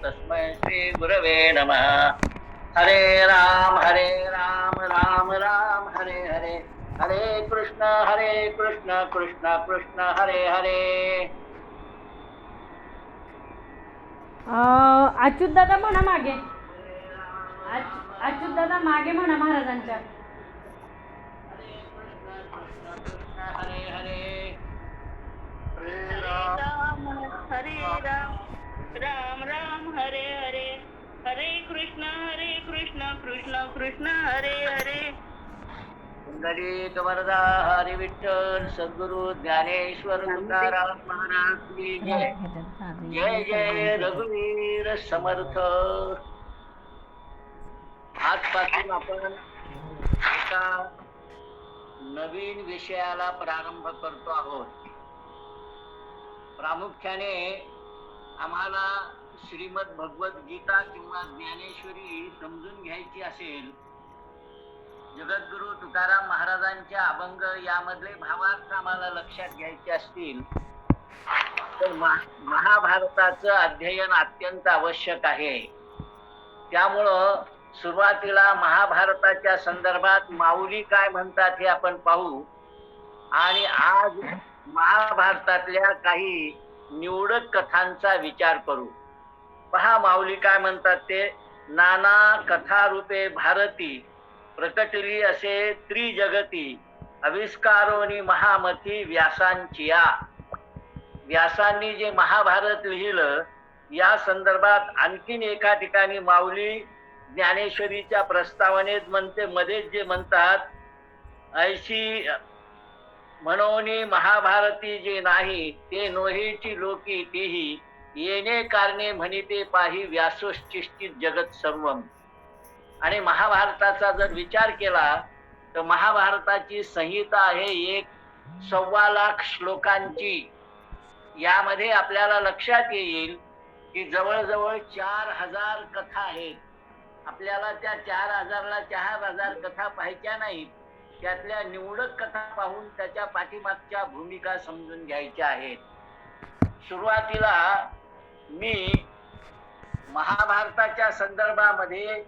तस्मै श्री गुरवे नमः. हरे राम राम राम हरे हरे, हरे कृष्ण कृष्ण कृष्ण हरे हरे. अच्युत दादा म्हणा मागे. अच्युत दादा मागे म्हणा महाराजांच्या. हरे कृष्ण कृष्ण हरे हरे. हरे राम हरे राम राम राम हरे हरे, हरे कृष्ण कृष्ण कृष्ण हरे हरे. पुंडलिक वरदा हरी विठ्ठल सद्गुरु ज्ञानेश्वर तुकाराम महाराज की जय. जय जय रघुवीर समर्थ. आजपासून आपण एका नवीन विषयाला प्रारंभ करतो आहोत. प्रामुख्याने आम्हाला श्रीमद भगवद्गीता किंवा ज्ञानेश्वरी समजून घ्यायची असेल, जगद्गुरु तुकाराम महाराजांच्या अभंग यामधले भावार्थ आम्हाला लक्षात घ्यायचे असतील, तर महाभारताचं अध्ययन अत्यंत आवश्यक आहे. त्यामुळं सुरुवातीला महाभारताच्या संदर्भात माऊली काय म्हणतात हे आपण पाहू, आणि आज महाभारतातल्या काही निवडक कथांचा विचार करू. पहा माऊली काय म्हणतात ते. नाना कथा रूपे भारती प्रकटली असे त्रिजगती, आविष्कारोनी महामती व्यासांचिया. व्यासांनी जे महाभारत लिहिलं या संदर्भात आणखीन एका ठिकाणी माऊली ज्ञानेश्वरीच्या प्रस्तावनेत म्हणते, मध्येच जे म्हणतात, ऐशी म्हणोनी महाभारती जे नाही ते नोहेची लोकी तेही, येणे कारणे म्हणिते पाही व्यासोश्चिष्टित जगत सर्वम. आणि महाभारताचा जर विचार केला तर महाभारताची संहिता आहे 1.25 श्लोकांची. यामध्ये आपल्याला लक्षात येईल की जवळजवळ 4000 कथा आहेत. आपल्याला त्या 4000ला 4000 कथा पाहायच्या नाहीत, त्यातल्या निवडक कथा पाहून त्याच्या पाठीमागच्या भूमिका समजून घ्यायच्या आहेत. सुरुवातीला मी महाभारताच्या संदर्भामध्ये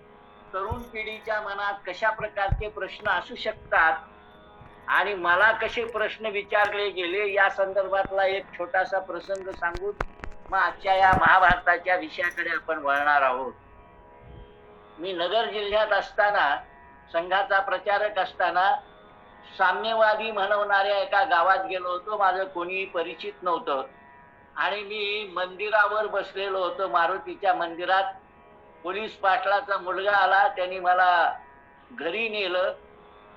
तरुण पिढीच्या मनात कशा प्रकारचे प्रश्न असू शकतात आणि मला कसे प्रश्न विचारले गेले या संदर्भातला एक छोटासा प्रसंग सांगून मग आजच्या या महाभारताच्या विषयाकडे आपण वळणार आहोत. मी नगर जिल्ह्यात असताना, संघाचा प्रचारक असताना, साम्यवादी म्हणवणाऱ्या एका गावात गेलो होतो. माझं कोणी परिचित नव्हतं आणि मी मंदिरावर बसलेलो होतो. मारुतीच्या मंदिरात पोलीस पाटलाचा मुलगा आला, त्यांनी मला घरी नेलं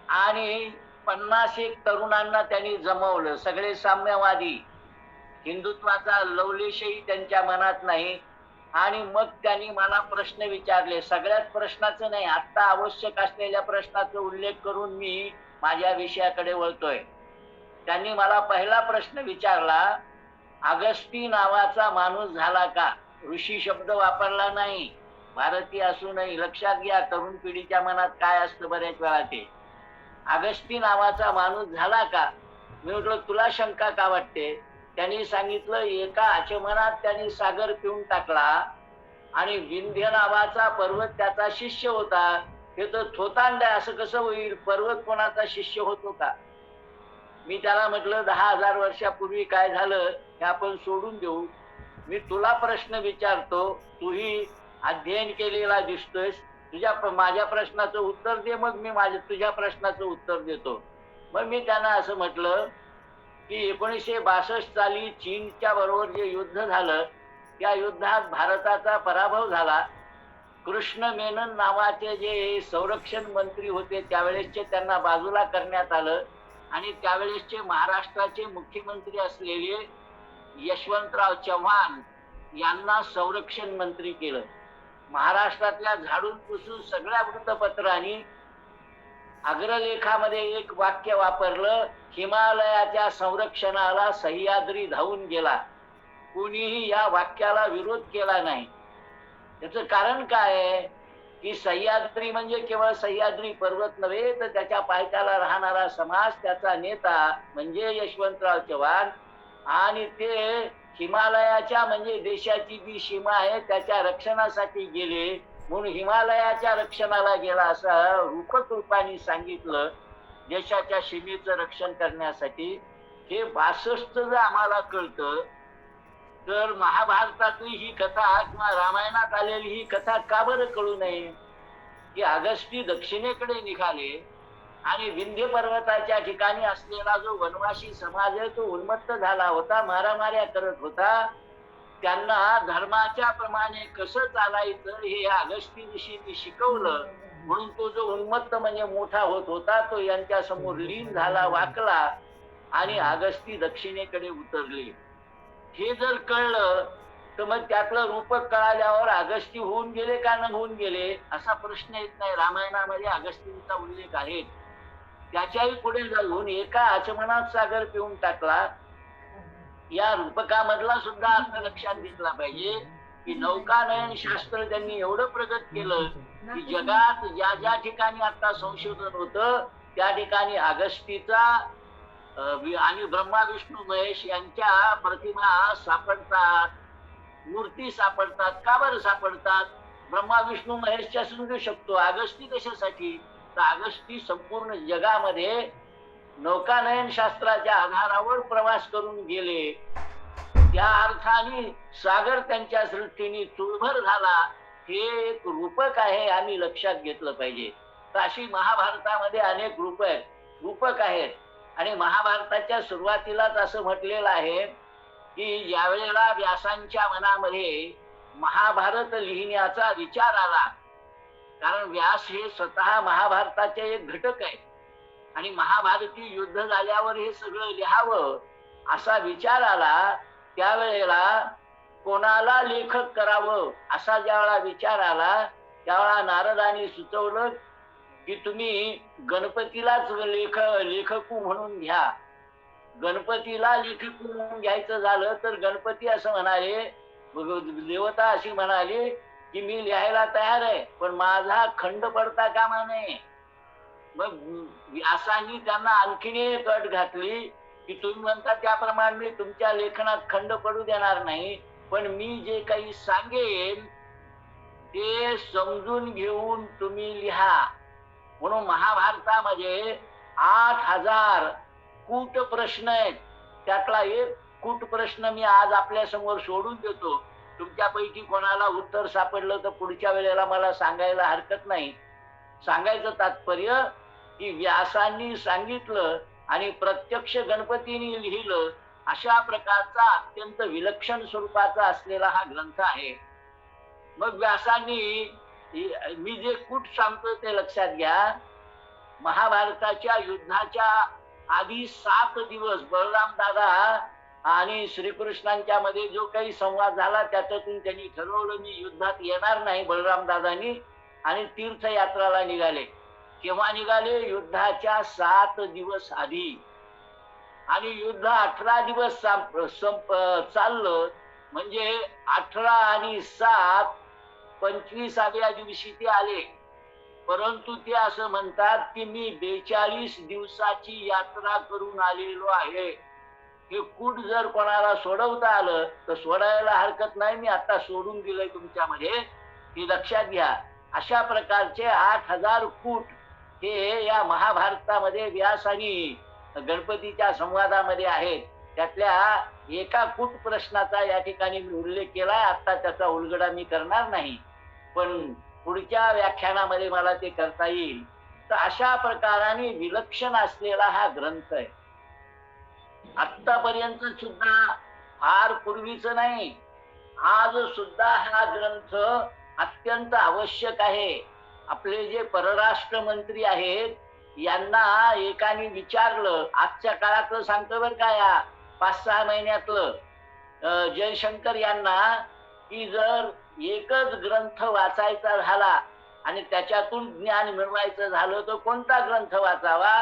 आणि 50 तरुणांना त्यांनी जमवलं. सगळे साम्यवादी, हिंदुत्वाचा लवलेशही त्यांच्या मनात नाही. आणि मग त्यांनी मला प्रश्न विचारले. सगळ्याच प्रश्नाचं नाही, आता आवश्यक असलेल्या प्रश्नाचा उल्लेख करून मी माझ्या विषयाकडे वळतोय. त्यांनी मला पहिला प्रश्न विचारला, अगस्ती नावाचा माणूस झाला का? ऋषी शब्द वापरला नाही, भारतीय असूनही. लक्षात घ्या तरुण पिढीच्या मनात काय असतं बऱ्याच वेळा ते. अगस्ती नावाचा माणूस झाला का? मी म्हटलं तुला शंका का वाटते? त्यांनी सांगितलं, एका आचमनात त्यांनी सागर पिऊन टाकला आणि विंध्य नावाचा पर्वत त्याचा शिष्य होता. हे तर थोतांड आहे, असं कसं होईल? पर्वत कोणाचा शिष्य होतो का? मी त्याला म्हटलं 10,000 वर्षापूर्वी काय झालं हे आपण सोडून देऊ. मी तुला प्रश्न विचारतो, तूही अध्ययन केलेला दिसतोयस. माझ्या प्रश्नाचं उत्तर दे, मग मी तुझ्या प्रश्नाचं उत्तर देतो. मग मी त्यांना असं म्हटलं की 1962 साली चीनच्या बरोबर जे युद्ध झालं त्या युद्धात भारताचा पराभव झाला. कृष्ण मेनन नावाचे जे संरक्षण मंत्री होते त्यावेळेसचे त्यांना बाजूला करण्यात आलं आणि त्यावेळेसचे महाराष्ट्राचे मुख्यमंत्री असलेले यशवंतराव चव्हाण यांना संरक्षण मंत्री केलं. महाराष्ट्रातल्या झाडून पुसून सगळ्या वृत्तपत्रांनी अग्रलेखामध्ये एक वाक्य वापरलं, हिमालयाच्या संरक्षणाला सह्याद्री धावून गेला. कुणीही या वाक्याला विरोध केला नाही. त्याचं कारण काय आहे की सह्याद्री म्हणजे केवळ सह्याद्री पर्वत नव्हे, तर त्याच्या पायथ्याला राहणारा समाज, त्याचा नेता म्हणजे यशवंतराव चव्हाण. आणि ते हिमालयाच्या म्हणजे देशाची जी सीमा आहे त्याच्या रक्षणासाठी गेले, म्हणून हिमालयाच्या रक्षणाला गेला असं रूपक रूपाने सांगितलं देशाच्या सीमेचं रक्षण करण्यासाठी. हे 62 जर आम्हाला कळतं तर महाभारतातली ही कथा किंवा रामायणात आलेली ही कथा का बरं कळू नये? की अगस्ती दक्षिणेकडे निघाले आणि विंध्य पर्वताच्या ठिकाणी असलेला जो वनवासी समाज आहे तो उन्मत्त झाला होता, मारामाऱ्या करत होता. त्यांना धर्माच्या प्रमाणे कसं चालायचं हे अगस्ती ऋषींनी शिकवलं. म्हणून तो जो उन्मत्त म्हणजे मोठा होत होता तो यांच्या समोर लीन झाला, वाकला आणि अगस्ती दक्षिणेकडे उतरले. हे जर कळलं तर मग त्यातलं रूपक कळाल्यावर अगस्ती होऊन गेले का न होऊन गेले असा प्रश्न येत नाही. रामायणामध्ये अगस्तींचा उल्लेख आहे. त्याच्याही पुढे जाऊन एका आचमनात सागर पिऊन टाकला. या रूपकामधला सुद्धा अर्थ लक्षात घेतला पाहिजे की नौकानयन शास्त्र त्यांनी एवढं प्रगत केलं की जगात ज्या ज्या ठिकाणी आता संशोधन होतं त्या ठिकाणी अगस्तीचा आणि ब्रह्मा विष्णू महेश यांच्या प्रतिमा सापडतात, मूर्ती सापडतात. का बरं सापडतात? ब्रह्मा विष्णू महेशच्या समजू शकतो, अगस्ती कशासाठी? तर अगस्ती संपूर्ण जगामध्ये नौकानयन शास्त्राच्या आधारावर प्रवास करून गेले. त्या अर्थाने सागर त्यांच्या सृष्टीने चुळभर झाला. हे एक रूपक आहे, आम्ही लक्षात घेतलं पाहिजे. तर अशी महाभारतामध्ये अनेक रूपक आहेत. आणि महाभारताच्या सुरुवातीलाच असं म्हटलेलं आहे की ज्यावेळेला व्यासांच्या मनामध्ये महाभारत लिहिण्याचा विचार आला, कारण व्यास हे स्वतः महाभारताचे एक घटक आहे आणि महाभारती युद्ध झाल्यावर हे सगळं लिहावं असा विचार आला, त्यावेळेला कोणाला लेखक करावं असा ज्यावेळा विचार आला त्यावेळा नारदांनी सुचवलं की तुम्ही गणपतीलाच लेखकू म्हणून घ्या. गणपतीला लेखकू म्हणून घ्यायचं झालं तर गणपती असं म्हणाले, देवता अशी म्हणाली की मी लिहायला तयार आहे पण माझा खंड पडता कामा नये. मग व्यासांनी त्यांना आणखीन एक अट घातली की तुम्ही म्हणता त्याप्रमाणे मी तुमच्या लेखनात खंड पडू देणार नाही, पण मी जे काही सांगेन ते समजून घेऊन तुम्ही लिहा. म्हणून महाभारतामध्ये 8000 कूट प्रश्न आहेत. त्यातला एक कूट प्रश्न मी आज आपल्या समोर सोडून देतो. तुमच्यापैकी कोणाला उत्तर सापडलं तर पुढच्या वेळेला मला सांगायला हरकत नाही. सांगायचं तात्पर्य की व्यासांनी सांगितलं आणि प्रत्यक्ष गणपतीने लिहिलं अशा प्रकारचा अत्यंत विलक्षण स्वरूपाचा असलेला हा ग्रंथ आहे. मग व्यासांनी, मी जे कूट सांगतो ते लक्षात घ्या, महाभारताच्या युद्धाच्या आधी 7 दिवस बलराम दादा आणि श्रीकृष्णांच्या मध्ये जो काही संवाद झाला त्याच्यातून त्यांनी ठरवलं मी युद्धात येणार नाही बलराम दादांनी, आणि तीर्थयात्राला निघाले. केव्हा निघाले? युद्धाच्या 7 दिवस आधी. आणि युद्ध 18 दिवस चाललं, म्हणजे 18 आणि 7 25व्या दिवशी ते आले. परंतु ते असं म्हणतात की मी 42 दिवसाची यात्रा करून आलेलो आहे. हे कूट जर कोणाला सोडवता आलं तर सोडायला हरकत नाही, मी आता सोडून दिलंय तुमच्यामध्ये, हे लक्षात घ्या. अशा प्रकारचे 8000 कूट हे या महाभारतामध्ये व्यास आणि गणपतीच्या संवादामध्ये आहेत. त्यातल्या एका कूट प्रश्नाचा या ठिकाणी मी उल्लेख केलाय. आता त्याचा उलगडा मी करणार नाही, पण पुढच्या व्याख्यानामध्ये मला ते करता येईल. तर अशा प्रकाराने विलक्षण असलेला हा ग्रंथ आहे. आतापर्यंत सुद्धा, फार पूर्वीच नाही, आज सुद्धा हा ग्रंथ अत्यंत आवश्यक आहे. आपले जे परराष्ट्र मंत्री आहेत यांना एकाने विचारलं, आजच्या काळातलं सांगतो बरं का, या 5-6 महिन्यातलं, जयशंकर यांना, की जर एकच ग्रंथ वाचायचा झाला आणि त्याच्यातून ज्ञान मिळवायचं झालं तर कोणता ग्रंथ वाचावा?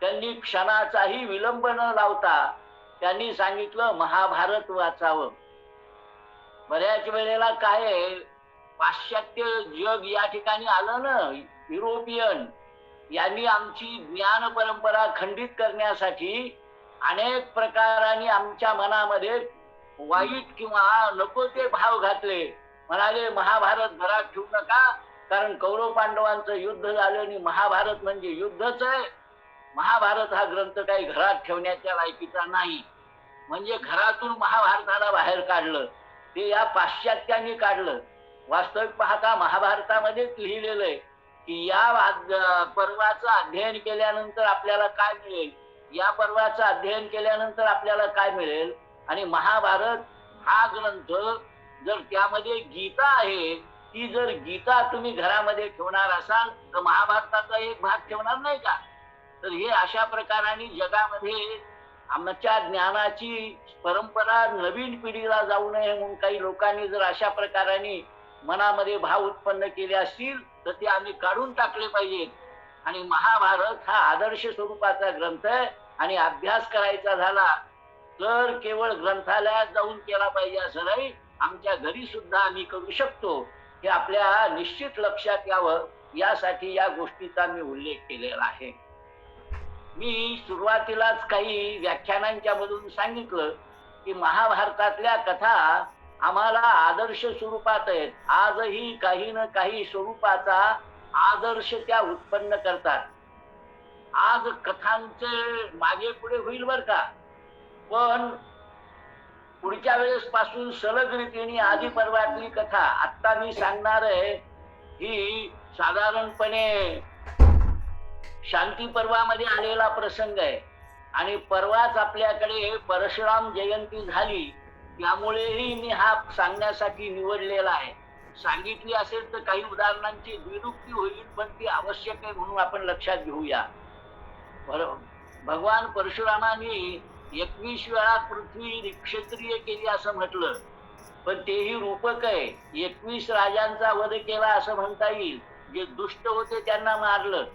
त्यांनी क्षणाचाही विलंब न लावता त्यांनी सांगितलं महाभारत वाचावं. बऱ्याच वेळेला काय, पाश्चात्य जग या ठिकाणी आलं ना, युरोपियन, यांनी आमची ज्ञान परंपरा खंडित करण्यासाठी अनेक प्रकारांनी आमच्या मनामध्ये वाईट किंवा नको ते भाव घातले. म्हणाले महाभारत घरात ठेवू नका, कारण कौरव पांडवांचं युद्ध झालं आणि महाभारत म्हणजे युद्धच आहे. महाभारत हा ग्रंथ काही घरात ठेवण्याच्या लायकीचा नाही. म्हणजे घरातून महाभारताला बाहेर काढलं, ते या पाश्चात्यांनी काढलं. वास्तविक पाहता महाभारतामध्येच लिहिलेलं आहे की या पर्वाचं अध्ययन केल्यानंतर आपल्याला काय मिळेल, या पर्वाचं अध्ययन केल्यानंतर आपल्याला काय मिळेल. आणि महाभारत हा ग्रंथ जर त्यामध्ये गीता आहे, ती जर गीता तुम्ही घरामध्ये ठेवणार असाल तर महाभारताचा एक भाग ठेवणार नाही का. तर हे अशा प्रकाराने जगामध्ये आमच्या ज्ञानाची परंपरा नवीन पिढीला जाऊ नये म्हणून काही लोकांनी जर अशा प्रकाराने मनामध्ये भाव उत्पन्न केले असतील तर ते आम्ही काढून टाकले पाहिजेत. आणि महाभारत हा आदर्श स्वरूपाचा ग्रंथ आहे आणि अभ्यास करायचा झाला तर केवळ ग्रंथालयात जाऊन केला पाहिजे असं नाही, आमच्या घरी सुद्धा आम्ही करू शकतो. हे आपल्या निश्चित लक्षात यावं, यासाठी या गोष्टीचा मी उल्लेख केलेला आहे. मी सुरुवातीलाच काही व्याख्यानांच्या मधून सांगितलं की महाभारतातल्या कथा आम्हाला आदर्श स्वरूपात आहेत. आजही काही ना काही स्वरूपाचा आदर्श त्या उत्पन्न करतात. आज कथांचे मागे पुढे होईल बर का, पण पुढच्या वेळेस पासून सलग रीतीने आधी पर्वातली कथा आता मी सांगणार आहे ही साधारणपणे शांती पर्वामध्ये आलेला प्रसंग आहे. आणि परवाच आपल्याकडे परशुराम जयंती झाली, त्यामुळेही मी हा सांगण्यासाठी निवडलेला आहे. सांगितली असेल तर काही उदाहरणांची द्विरुक्ती होईल, पण ती आवश्यक आहे म्हणून आपण लक्षात घेऊया. भगवान परशुरामांनी 21 वेळा पृथ्वी निक्षत्रिय केली असं म्हटलं, पण तेही रूपक आहे. 21 राजांचा वध केला असं म्हणता येईल. जे दुष्ट होते त्यांना मारलं.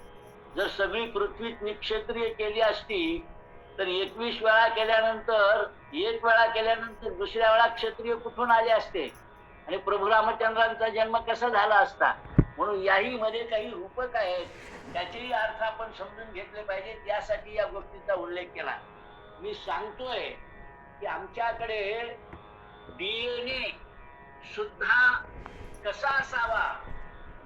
जर सगळी पृथ्वी निक्षत्रिय केली असती तर 21 वेळा केल्यानंतर, एक वेळा केल्यानंतर दुसऱ्या वेळा क्षत्रिय कुठून आले असते आणि प्रभू रामचंद्रांचा जन्म कसा झाला असता. म्हणून याही मध्ये काही रूपक आहेत, त्याचेही अर्थ आपण समजून घेतले पाहिजे, त्यासाठी या गोष्टीचा उल्लेख केला. मी सांगतोय की आमच्याकडे डीएनए सुद्धा कसा असावा,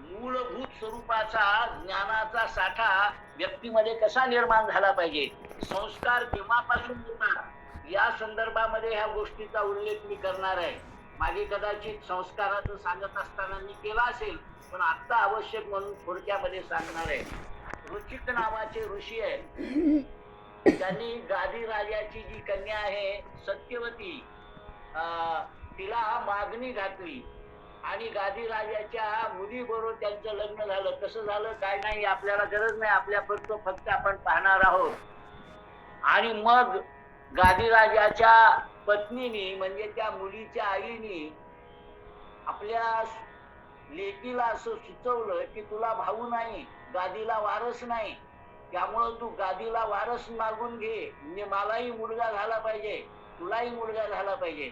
मूलभूत स्वरूपाचा ज्ञानाचा साठा व्यक्तीमध्ये कसा निर्माण झाला पाहिजे, संस्कार केव्हापासून होतात या संदर्भामध्ये ह्या गोष्टीचा उल्लेख मी करणार आहे. मागे कदाचित संस्काराचं सांगत असताना मी केला असेल, पण आता आवश्यक म्हणून थोडक्यामध्ये सांगणार आहे. रुचिक नावाचे ऋषी आहे, त्यांनी गादी राजाची जी कन्या आहे सत्यवती, तिला मागणी घातली आणि गादी राजाच्या मुलीबरोबर त्यांचं लग्न झालं. कसं झालं काय नाही आपल्याला गरज नाही, आपल्या फक्त आपण पाहणार आहोत. आणि मग गादी राजाच्या पत्नीने म्हणजे त्या मुलीच्या आईने आपल्या लेकीला असं सुचवलं की तुला भाऊ नाही, गादीला वारस नाही, त्यामुळं तू गादीला वारस मागून घे, म्हणजे मलाही मुलगा झाला पाहिजे, तुलाही मुलगा झाला पाहिजे.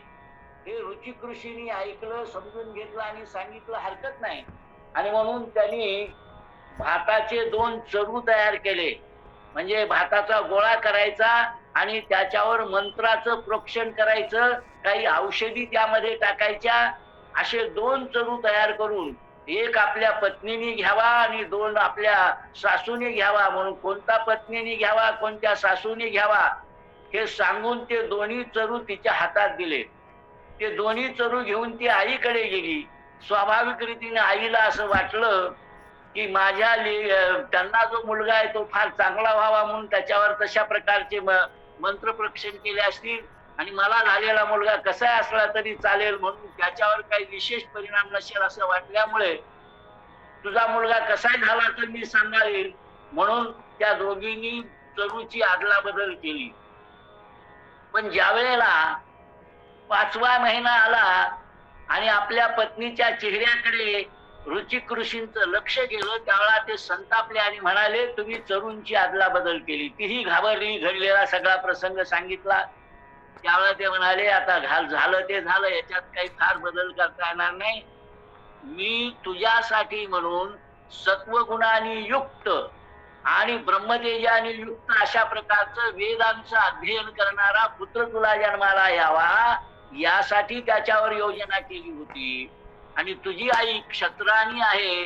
हे रुचिक ऋषींनी ऐकलं, समजून घेतलं आणि सांगितलं हरकत नाही. आणि म्हणून त्यांनी भाताचे 2 चरू तयार केले. म्हणजे भाताचा गोळा करायचा आणि त्याच्यावर मंत्राचं प्रोक्षण करायचं, काही औषधी त्यामध्ये टाकायच्या. असे 2 चरू तयार करून एक आपल्या पत्नीने घ्यावा आणि 2 आपल्या सासूने घ्यावा. म्हणून कोणता पत्नीने घ्यावा कोणत्या सासूने घ्यावा हे सांगून ते दोन्ही चरू तिच्या हातात दिले. ते दोन्ही चरू घेऊन ती आईकडे गेली. स्वाभाविक रीतीने आईला असं वाटलं की माझ्या त्यांना जो मुलगा आहे तो फार चांगला व्हावा म्हणून त्याच्यावर तशा प्रकारचे मंत्र प्रक्षण केले असतील आणि मला झालेला मुलगा कसा असला तरी चालेल म्हणून त्याच्यावर काही विशेष परिणाम नसेल असं वाटल्यामुळे तुझा मुलगा कसा झाला तर मी सांभाळेल म्हणून त्या दोघींनी चरूची आदलाबदल केली. पण ज्या वेळेला 5वा महिना आला आणि आपल्या पत्नीच्या चेहऱ्याकडे रुचिक ऋषींचं लक्ष गेलं, त्यावेळेला ते संतापले आणि म्हणाले तुम्ही चरूंची आदलाबदल केली. तीही घाबरली, घडलेला सगळा प्रसंग सांगितला. त्यावेळेला ते म्हणाले आता झालं ते झालं, याच्यात काही फार बदल करता येणार नाही. मी तुझ्यासाठी म्हणून सत्वगुणाने युक्त आणि ब्रह्मतेजाने युक्त अशा प्रकारचं वेदांचं अध्ययन करणारा पुत्र तुला जन्माला यावा यासाठी त्याच्यावर योजना केली होती. आणि तुझी आई क्षत्राणी आहे,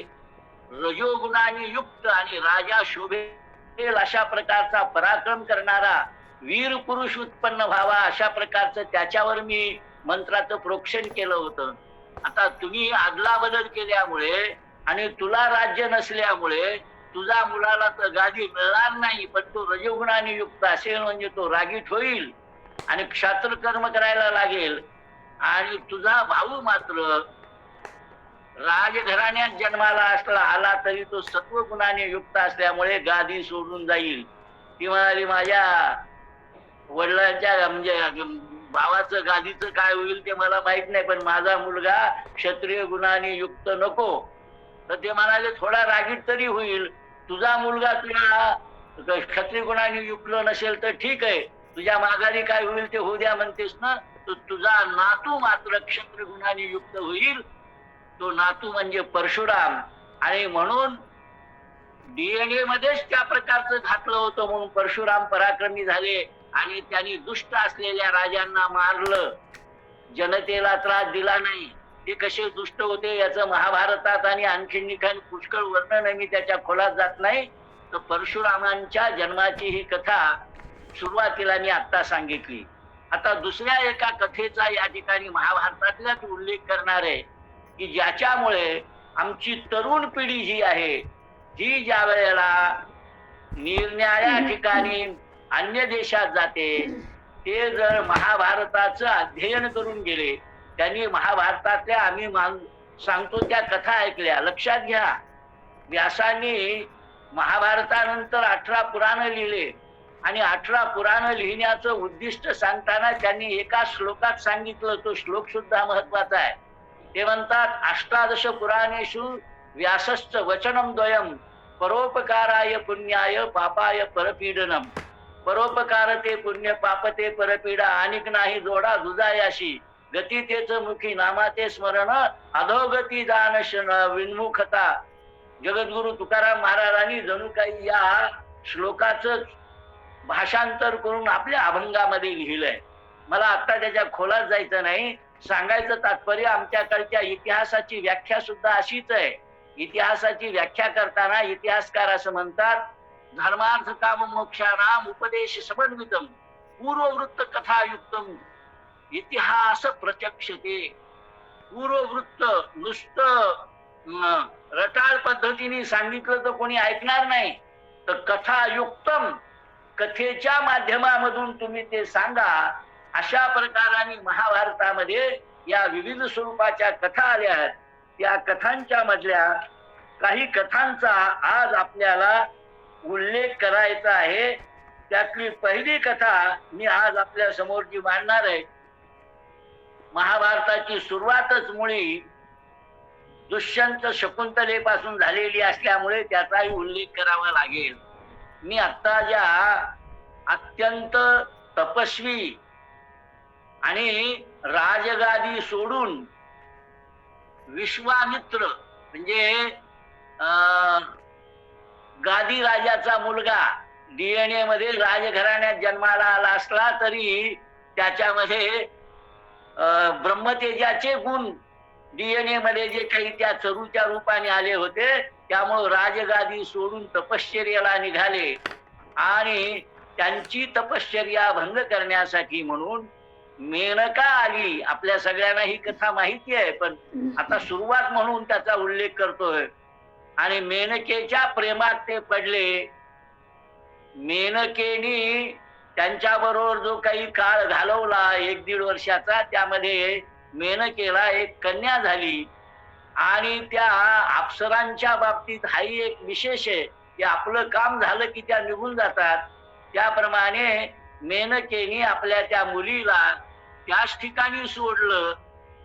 रजोगुणाने युक्त आणि राजा शोभेल अशा प्रकारचा पराक्रम करणारा वीर पुरुष उत्पन्न व्हावा अशा प्रकारचं त्याच्यावर मी मंत्राचं प्रोक्षण केलं होतं. आता तुम्ही आदला बदल केल्यामुळे आणि तुला राज्य नसल्यामुळे तुझा मुलाला तर गादी मिळणार नाही, पण तो रजोगुणाने युक्त असेल म्हणजे तो रागीट होईल आणि क्षात्र कर्म करायला लागेल. आणि तुझा भाऊ मात्र राजघराण्यात जन्माला असला आला तरी तो सत्वगुणाने युक्त असल्यामुळे गादी सोडून जाईल. ती म्हणाली माझ्या वडिलांच्या म्हणजे भावाचं गादीचं काय होईल ते मला माहित नाही, पण माझा मुलगा क्षत्रिय गुणाने युक्त नको. तर ते म्हणाले थोडा रागीट तरी होईल. तुझा मुलगा तुला क्षत्रिय गुणाने युक्त नसेल तर ठीक आहे, तुझ्या माघारी काय होईल ते होऊ द्या म्हणतेस ना. तर तुझा नातू मात्र क्षत्रिय गुणाने युक्त होईल. तो नातू म्हणजे परशुराम. आणि म्हणून डीएनए मध्येच त्या प्रकारचं घातलं होतं म्हणून परशुराम पराक्रमी झाले आणि त्यांनी दुष्ट असलेल्या राजांना मारलं, जनतेला त्रास दिला नाही. ते कसे दुष्ट होते याचं महाभारतात आणि आणखीन पुष्कळ वर्णन आहे, मी त्याच्या खोलात जात नाही. तर परशुरामांच्या जन्माची ही कथा सुरुवातीला मी आता सांगितली. आता दुसऱ्या एका कथेचा या ठिकाणी महाभारतातलाच उल्लेख करणार आहे की ज्याच्यामुळे आमची तरुण पिढी जी आहे जी ज्या वेळेला निरनिराळ्या ठिकाणी अन्य देशात जाते, ते जर महाभारताचं अध्ययन करून गेले, त्यांनी महाभारतातल्या आम्ही सांगतो त्या कथा ऐकल्या. लक्षात घ्या, व्यासांनी महाभारतानंतर 18 पुराण लिहिले आणि 18 पुराण लिहिण्याचं उद्दिष्ट सांगताना त्यांनी एका श्लोकात सांगितलं. तो श्लोक सुद्धा महत्वाचा आहे. ते म्हणतात अष्टादश पुराणेषु व्यासश्च वचनम द्वयम परोपकाराय पुण्याय पापाय परपीडनम. परोपकार ते पुण्य, पाप ते परपीडा, अनिक नाही जोडा दुजायाशी. गती तेच मुखी नामा ते स्मरण, अधोगती दानशन विन्मुखता. जगद्गुरु तुकाराम महाराजांनी जणू काही या श्लोकाचं भाषांतर करून आपल्या अभंगामध्ये लिहिलंय. मला आता त्याच्या खोलात जायचं नाही. सांगायचं तात्पर्य आमच्याकडच्या इतिहासाची व्याख्या सुद्धा अशीच आहे. इतिहासाची व्याख्या करताना इतिहासकार असं म्हणतात, धर्मार्थ काम मोक्षानाम उपदेश समन्वितम पूर्ववृत्त कथायुक्तम इतिहास प्रत्यक्षते. पूर्ववृत्त नुसतं रटाळ पद्धतीने सांगितलं तर कोणी ऐकणार नाही. तर कथायुक्तम, कथेच्या माध्यमामधून तुम्ही ते सांगा. अशा प्रकाराने महाभारतामध्ये या विविध स्वरूपाच्या कथा आल्या आहेत. त्या कथांच्या मधल्या काही कथांचा आज आपल्याला उल्लेख करायचा आहे. त्यातली पहिली कथा मी आज आपल्या समोर जी मांडणार आहे. महाभारताची सुरुवातच मुळी दुष्यंत शकुंतलेपासून झालेली असल्यामुळे त्याचाही उल्लेख करावा लागेल. मी आता ज्या अत्यंत तपस्वी आणि राजगादी सोडून विश्वामित्र म्हणजे गादी राजाचा मुलगा डीएनए मध्ये राजघराण्यात जन्माला आला असला तरी त्याच्यामध्ये ब्रह्मतेजाचे गुण डीएनए मध्ये जे काही त्या चरूच्या रूपाने आले होते, त्यामुळे राजगादी सोडून तपश्चर्याला निघाले. आणि त्यांची तपश्चर्या भंग करण्यासाठी म्हणून मेनका आली. आपल्या सगळ्यांना ही कथा माहिती आहे, पण आता सुरुवात म्हणून त्याचा उल्लेख करतोय. आणि मेनकेच्या प्रेमात ते पडले. मेनकेनी त्यांच्या बरोबर जो काही काळ घालवला 1-1.5 वर्षाचा, त्यामध्ये मेनकेला एक कन्या झाली. आणि त्या अप्सरांच्या बाबतीत हाही एक विशेष आहे की आपलं काम झालं की त्या निघून जातात. त्याप्रमाणे मेनकेनी आपल्या त्या मुलीला त्याच ठिकाणी सोडलं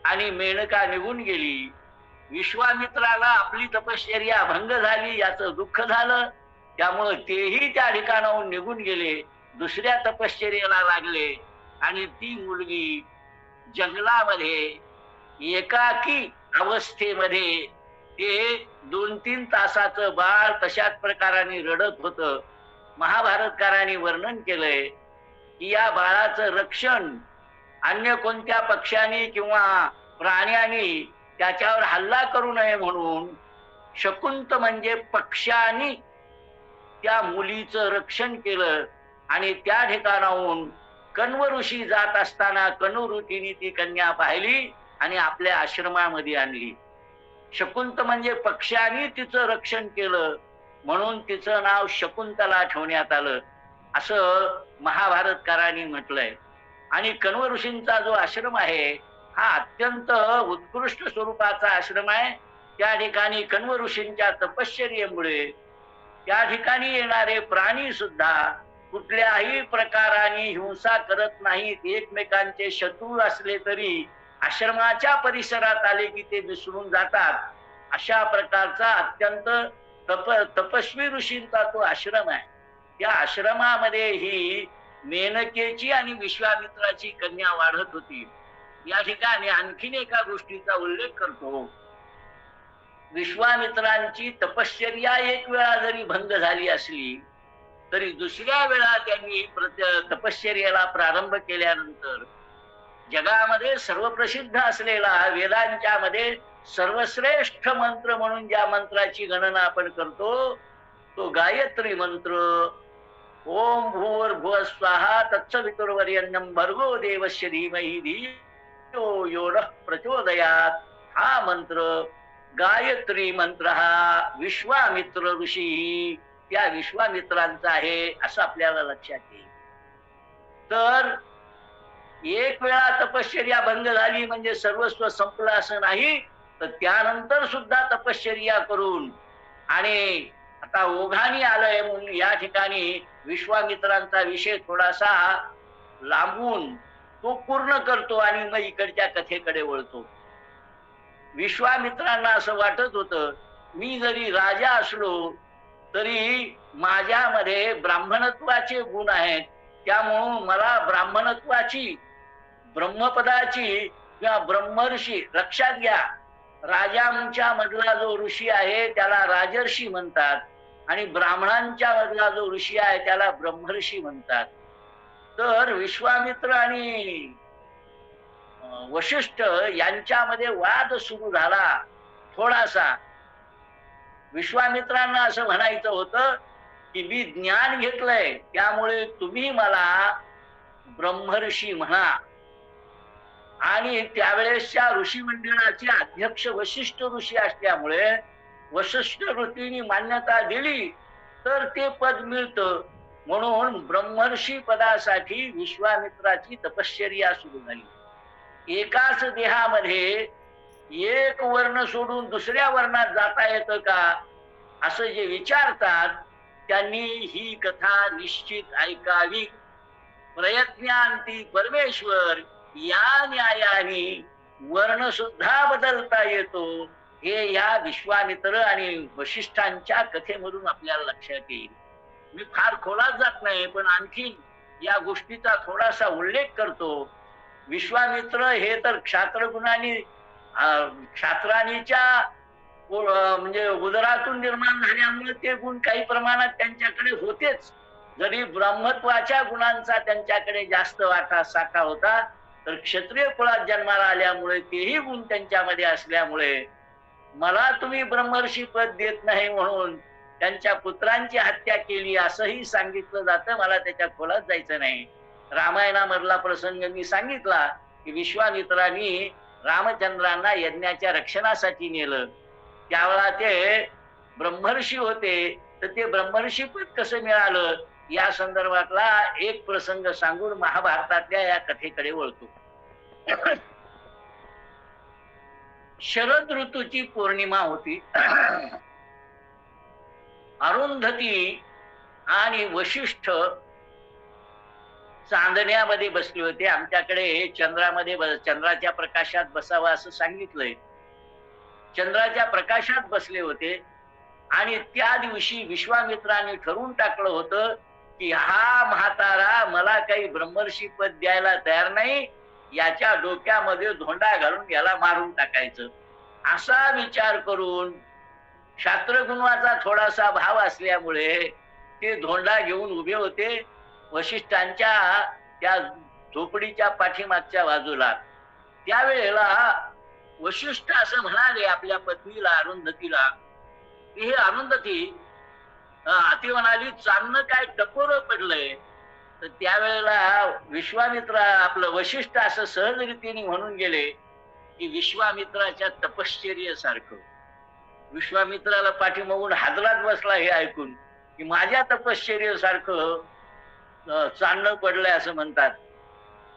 आणि मेनका निघून गेली. विश्वामित्राला आपली तपश्चर्या भंग झाली याचं दुःख झालं, त्यामुळे तेही त्या ठिकाणाहून निघून गेले, दुसऱ्या तपश्चर्याला लागले. आणि ती मुलगी जंगलामध्ये एकाकी अवस्थेमध्ये ते 2-3 तासाचं बाळ तशाच प्रकाराने रडत होतं. महाभारतकारांनी वर्णन केलंय की या बाळाचं रक्षण अन्य कोणत्या पक्ष्याने किंवा प्राण्याने त्याच्यावर हल्ला करू नये म्हणून शकुंत म्हणजे पक्ष्यानी त्या मुलीचं रक्षण केलं. आणि त्या ठिकाणाहून कण्व ऋषी जात असताना कणुऋतीने ती कन्या पाहिली आणि आपल्या आश्रमामध्ये आणली. शकुंत म्हणजे पक्ष्यानी तिचं रक्षण केलं म्हणून तिचं नाव शकुंतला ठेवण्यात आलं असं महाभारतकारांनी म्हटलंय. आणि कण्व ऋषींचा जो आश्रम आहे हा अत्यंत उत्कृष्ट स्वरूपाचा आश्रम आहे. त्या ठिकाणी कण्व ऋषींच्या तपश्चर्येमुळे त्या ठिकाणी येणारे प्राणी सुद्धा कुठल्याही प्रकाराने हिंसा करत नाहीत. एकमेकांचे शत्रू असले तरी आश्रमाच्या परिसरात आले की ते विसरून जातात. अशा प्रकारचा अत्यंत तपस्वी ऋषींचा तो आश्रम आहे. त्या आश्रमामध्ये ही मेनकेची आणि विश्वामित्राची कन्या वाढत होती. या ठिकाणी आणखीन एका गोष्टीचा उल्लेख करतो. विश्वामित्रांची तपश्चर्या एक वेळा जरी भंग झाली असली तरी दुसऱ्या वेळा त्यांनी तपश्चर्याला प्रारंभ केल्यानंतर जगामध्ये सर्वप्रसिद्ध असलेला वेदांच्या मध्ये सर्वश्रेष्ठ मंत्र म्हणून ज्या मंत्राची गणना आपण करतो तो गायत्री मंत्र. ओम भूर्भुवः स्वाहा तत्सवितुर्वरेण्यं भर्गो देवस्य धीमहि धियो यो नः प्रचोदयात्. हा मंत्र गायत्री मंत्र हा विश्वामित्र ऋषी त्या विश्वामित्रांचा आहे असं आपल्याला लक्षात येईल. तर एक वेळा तपश्चर्या भंग झाली म्हणजे सर्वस्व संपलं असं नाही, तर त्यानंतर सुद्धा तपश्चर्या करून आणि आता ओघाने आलंय म्हणून या ठिकाणी विश्वामित्रांचा विषय थोडासा लांबून तो पूर्ण करतो आणि मग इकडच्या कथेकडे वळतो. विश्वामित्रांना असं वाटत होतं मी जरी राजा असलो तरी माझ्यामध्ये ब्राह्मणत्वाचे गुण आहेत, त्यामुळं मला ब्राह्मणत्वाची ब्रह्मपदाची किंवा ब्रह्मर्षी लक्षात घ्या. राजांच्या मधला जो ऋषी आहे त्याला राजर्षी म्हणतात आणि ब्राह्मणांच्या मधला जो ऋषी आहे त्याला ब्रह्मर्षी म्हणतात. तर विश्वामित्र आणि वशिष्ठ यांच्यामध्ये वाद सुरू झाला थोडासा. विश्वामित्रांना असं म्हणायचं होतं की मी ज्ञान घेतलंय त्यामुळे तुम्ही मला ब्रह्मर्षी म्हणा. आणि त्यावेळेसच्या ऋषी मंडळाचे अध्यक्ष वशिष्ठ ऋषी असल्यामुळे वशिष्ठ ऋषींनी मान्यता दिली तर ते पद मिळतं. म्हणून ब्रह्मर्षी पदासाठी विश्वामित्राची तपश्चर्या सुरू झाली. एकाच देहामध्ये एक वर्ण सोडून दुसऱ्या वर्णात जाता येतं का असं जे विचारतात त्यांनी ही कथा निश्चित ऐकावी. प्रयत्नांती परमेश्वर या न्यायाने वर्ण सुद्धा बदलता येतो हे या विश्वामित्र आणि वशिष्ठांच्या कथेमधून आपल्याला लक्षात येईल. मी फार खोलात जात नाही पण आणखी या गोष्टीचा थोडासा उल्लेख करतो. विश्वामित्र हे तर क्षात्रगुणांनी क्षात्राणीच्या म्हणजे उदरातून निर्माण झाल्यामुळे ते गुण काही प्रमाणात त्यांच्याकडे होतेच. जरी ब्रह्मत्वाच्या गुणांचा त्यांच्याकडे जास्त वाटा साठा होता तर क्षत्रिय कुळात जन्माला आल्यामुळे तेही गुण त्यांच्यामध्ये असल्यामुळे मला तुम्ही ब्रह्मर्षी पद देत नाही म्हणून त्यांच्या पुत्रांची हत्या केली असंही सांगितलं जातं. मला त्याच्या खोलात जायचं नाही. रामायणामधला प्रसंग मी सांगितला की विश्वामित्रांनी रामचंद्रांना यज्ञाच्या रक्षणासाठी नेलं. त्यावेळा ते ब्रह्मर्षी होते तर ते ब्रह्मर्षी पद कसं मिळालं या संदर्भातला एक प्रसंग सांगून महाभारतातल्या या कथेकडे वळतो. शरद ऋतूची पौर्णिमा होती. अरुंधती आणि वशिष्ठ चांदण्यामध्ये बसले होते. आमच्याकडे चंद्राच्या प्रकाशात बसावं असं सांगितलंय. चंद्राच्या प्रकाशात बसले होते आणि त्या दिवशी विश्वामित्रांनी ठरवून टाकलं होतं की हा म्हातारा मला काही ब्रह्मर्षी पद द्यायला तयार नाही, याच्या डोक्यामध्ये धोंडा घालून याला मारून टाकायचं. असा विचार करून शास्त्रगुणाचा थोडासा भाव असल्यामुळे ते धोंडा घेऊन उभे होते. वशिष्ठांच्या त्या झोपडीच्या पाठीमागच्या बाजूला. त्यावेळेला वशिष्ठ असं म्हणाले आपल्या पत्नीला अरुंधतीला, की हे अरुंधती, ती म्हणाली चांदणं काय टपोरं पडलंय. तर त्यावेळेला विश्वामित्र आपलं वशिष्ठ असं सहजरीतीने म्हणून गेले की विश्वामित्राच्या तपश्चर्येसारखं. विश्वामित्राला पाठीमागून हादरात बसला हे ऐकून की माझ्या तपश्चर्येसारखं चांदणं पडलंय असं म्हणतात.